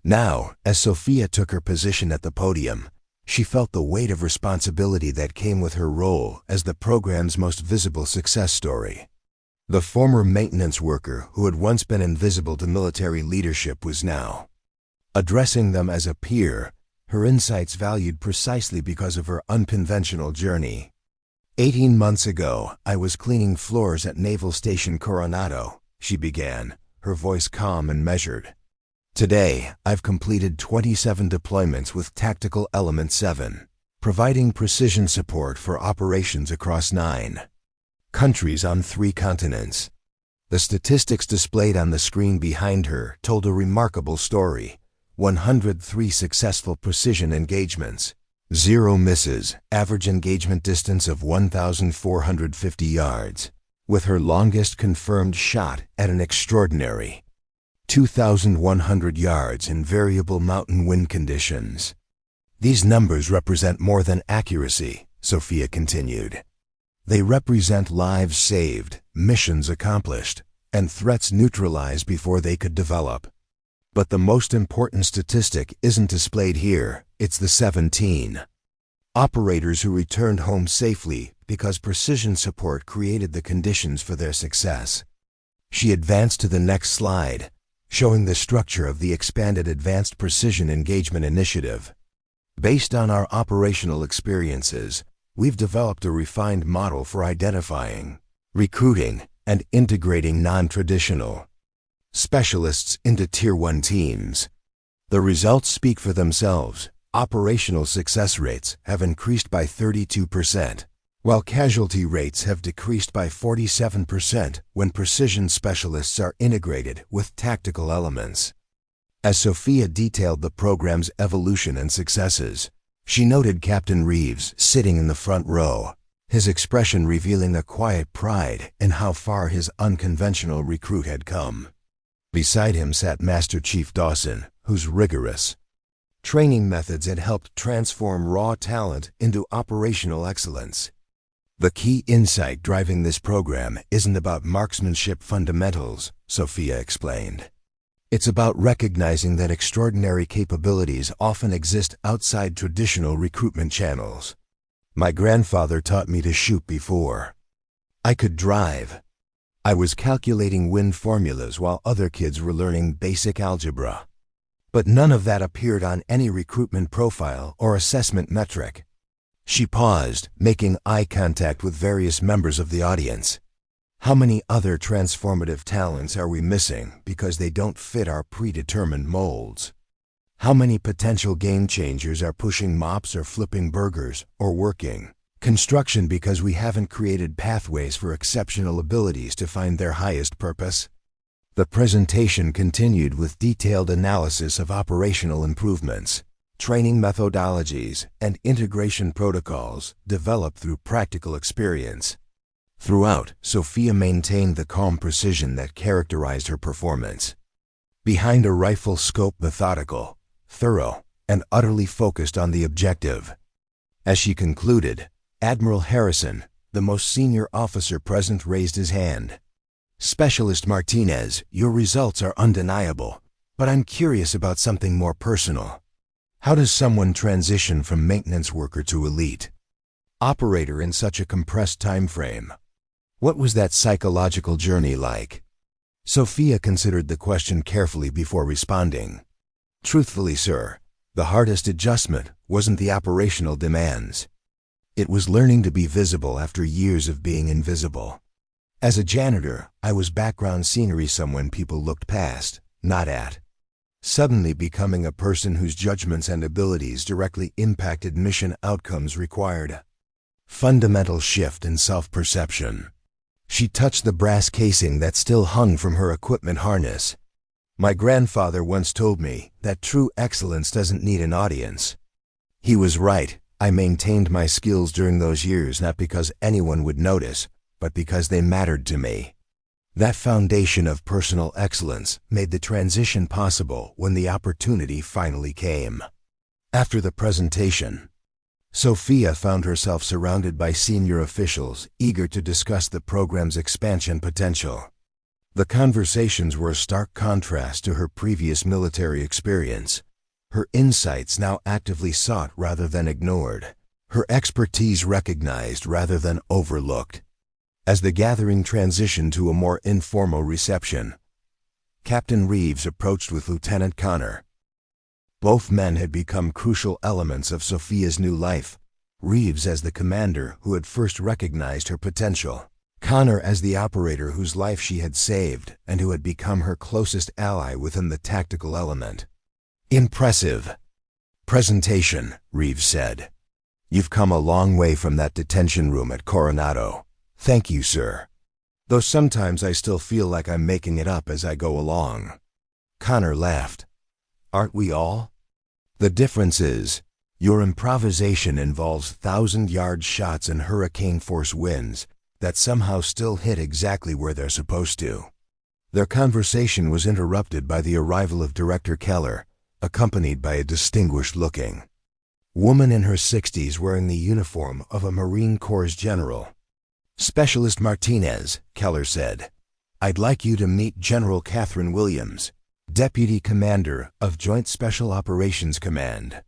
Now, as Sophia took her position at the podium, she felt the weight of responsibility that came with her role as the program's most visible success story. The former maintenance worker who had once been invisible to military leadership was now addressing them as a peer, her insights valued precisely because of her unconventional journey. 18 months ago, I was cleaning floors at Naval Station Coronado, she began, her voice calm and measured. Today, I've completed 27 deployments with Tactical Element 7, providing precision support for operations across 9 countries on 3 continents. The statistics displayed on the screen behind her told a remarkable story. 103 successful precision engagements, 0 misses, average engagement distance of 1,450 yards, with her longest confirmed shot at an extraordinary 2,100 yards in variable mountain wind conditions. These numbers represent more than accuracy, Sophia continued. They represent lives saved, missions accomplished, and threats neutralized before they could develop. But the most important statistic isn't displayed here, it's the 17 operators who returned home safely because precision support created the conditions for their success. She advanced to the next slide, showing the structure of the expanded Advanced Precision Engagement Initiative. Based on our operational experiences, we've developed a refined model for identifying, recruiting, and integrating non-traditional specialists into Tier 1 teams. The results speak for themselves. Operational success rates have increased by 32%, while casualty rates have decreased by 47% when precision specialists are integrated with tactical elements. As Sophia detailed the program's evolution and successes, she noted Captain Reeves sitting in the front row, his expression revealing a quiet pride in how far his unconventional recruit had come. Beside him sat Master Chief Dawson, whose rigorous training methods had helped transform raw talent into operational excellence. The key insight driving this program isn't about marksmanship fundamentals, Sophia explained. It's about recognizing that extraordinary capabilities often exist outside traditional recruitment channels. My grandfather taught me to shoot before I could drive. I was calculating wind formulas while other kids were learning basic algebra. But none of that appeared on any recruitment profile or assessment metric. She paused, making eye contact with various members of the audience. How many other transformative talents are we missing because they don't fit our predetermined molds? How many potential game changers are pushing mops or flipping burgers or working construction because we haven't created pathways for exceptional abilities to find their highest purpose? The presentation continued with detailed analysis of operational improvements, training methodologies, and integration protocols developed through practical experience. Throughout, Sophia maintained the calm precision that characterized her performance. Behind a rifle scope, methodical, thorough, and utterly focused on the objective. As she concluded, Admiral Harrison, the most senior officer present, raised his hand. "Specialist Martinez, your results are undeniable, but I'm curious about something more personal. How does someone transition from maintenance worker to elite operator in such a compressed time frame? What was that psychological journey like?" Sophia considered the question carefully before responding. "Truthfully, sir, the hardest adjustment wasn't the operational demands. It was learning to be visible after years of being invisible. As a janitor, I was background scenery, someone people looked past, not at. Suddenly becoming a person whose judgments and abilities directly impacted mission outcomes required a fundamental shift in self-perception." She touched the brass casing that still hung from her equipment harness. "My grandfather once told me that true excellence doesn't need an audience. He was right. I maintained my skills during those years not because anyone would notice, but because they mattered to me. That foundation of personal excellence made the transition possible when the opportunity finally came." After the presentation, Sophia found herself surrounded by senior officials eager to discuss the program's expansion potential. The conversations were a stark contrast to her previous military experience. Her insights now actively sought rather than ignored, her expertise recognized rather than overlooked. As the gathering transitioned to a more informal reception, Captain Reeves approached with Lieutenant Connor. Both men had become crucial elements of Sophia's new life, Reeves as the commander who had first recognized her potential, Connor as the operator whose life she had saved and who had become her closest ally within the tactical element. "Impressive presentation," Reeves said. "You've come a long way from that detention room at Coronado. Thank you, sir. Though sometimes I still feel like I'm making it up as I go along." Connor laughed. "Aren't we all? The difference is, your improvisation involves 1,000-yard shots and hurricane-force winds that somehow still hit exactly where they're supposed to." Their conversation was interrupted by the arrival of Director Keller, accompanied by a distinguished-looking woman in her 60s wearing the uniform of a Marine Corps general. "Specialist Martinez," Keller said, "I'd like you to meet General Catherine Williams, Deputy Commander of Joint Special Operations Command."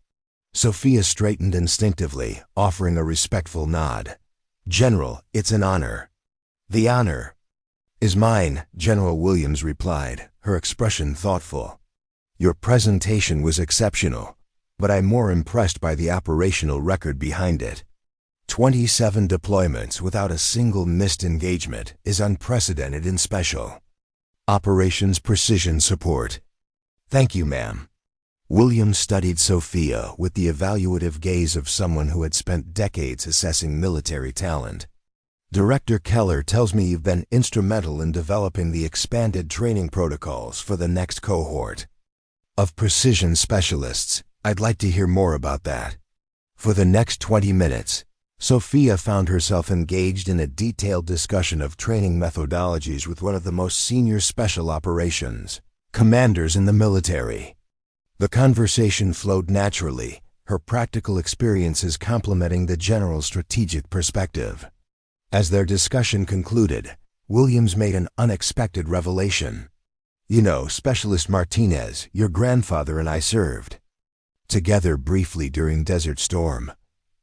Sophia straightened instinctively, offering a respectful nod. "General, it's an honor." "The honor is mine," General Williams replied, her expression thoughtful. "Your presentation was exceptional, but I'm more impressed by the operational record behind it. 27 deployments without a single missed engagement is unprecedented in special operations precision support." "Thank you, ma'am." Williams studied Sophia with the evaluative gaze of someone who had spent decades assessing military talent. "Director Keller tells me you've been instrumental in developing the expanded training protocols for the next cohort of precision specialists. I'd like to hear more about that." For the next 20 minutes, Sophia found herself engaged in a detailed discussion of training methodologies with one of the most senior special operations commanders in the military. The conversation flowed naturally, her practical experiences complementing the general's strategic perspective. As their discussion concluded, Williams made an unexpected revelation. "You know, Specialist Martinez, your grandfather and I served together briefly during Desert Storm.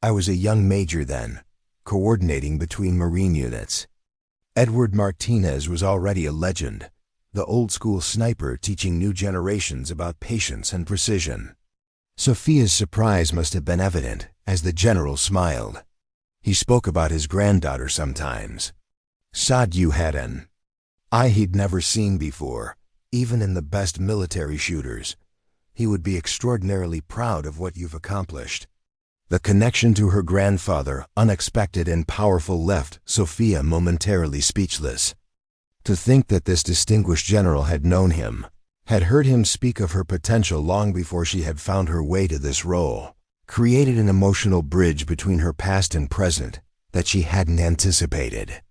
I was a young major then, coordinating between Marine units. Edward Martinez was already a legend, the old-school sniper teaching new generations about patience and precision." Sophia's surprise must have been evident as the general smiled. He spoke about his granddaughter sometimes. Saad you had an eye he'd never seen before, even in the best military shooters. He would be extraordinarily proud of what you've accomplished. The connection to her grandfather, unexpected and powerful, left Sophia momentarily speechless. To think that this distinguished general had known him, had heard him speak of her potential long before she had found her way to this role, created an emotional bridge between her past and present that she hadn't anticipated.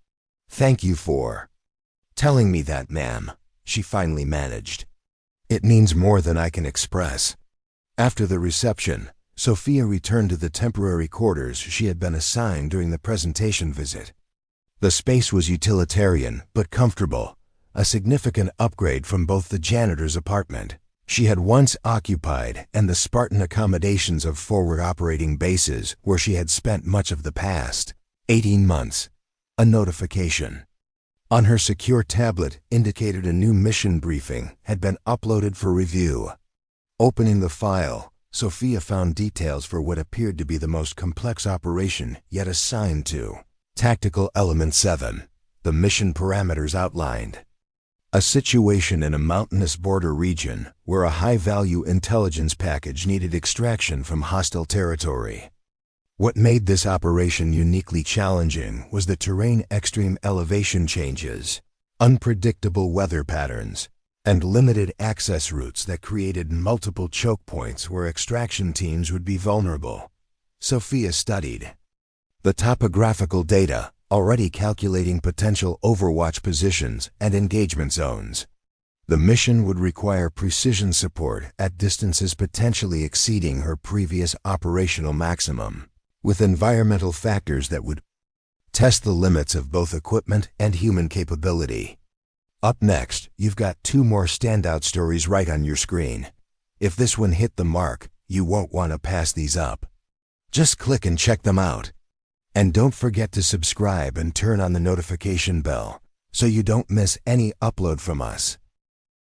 "Thank you for telling me that, ma'am," she finally managed. "It means more than I can express." After the reception, Sophia returned to the temporary quarters she had been assigned during the presentation visit. The space was utilitarian but comfortable, a significant upgrade from both the janitor's apartment she had once occupied and the Spartan accommodations of forward operating bases where she had spent much of the past 18 months. A notification on her secure tablet indicated a new mission briefing had been uploaded for review. Opening the file, Sophia found details for what appeared to be the most complex operation yet assigned to Tactical Element 7, the mission parameters outlined. A situation in a mountainous border region where a high-value intelligence package needed extraction from hostile territory. What made this operation uniquely challenging was the terrain, extreme elevation changes, unpredictable weather patterns, and limited access routes that created multiple choke points where extraction teams would be vulnerable. Sophia studied the topographical data, already calculating potential overwatch positions and engagement zones. The mission would require precision support at distances potentially exceeding her previous operational maximum, with environmental factors that would test the limits of both equipment and human capability. Up next, you've got 2 more standout stories right on your screen. If this one hit the mark, you won't want to pass these up. Just click and check them out. And don't forget to subscribe and turn on the notification bell so you don't miss any upload from us.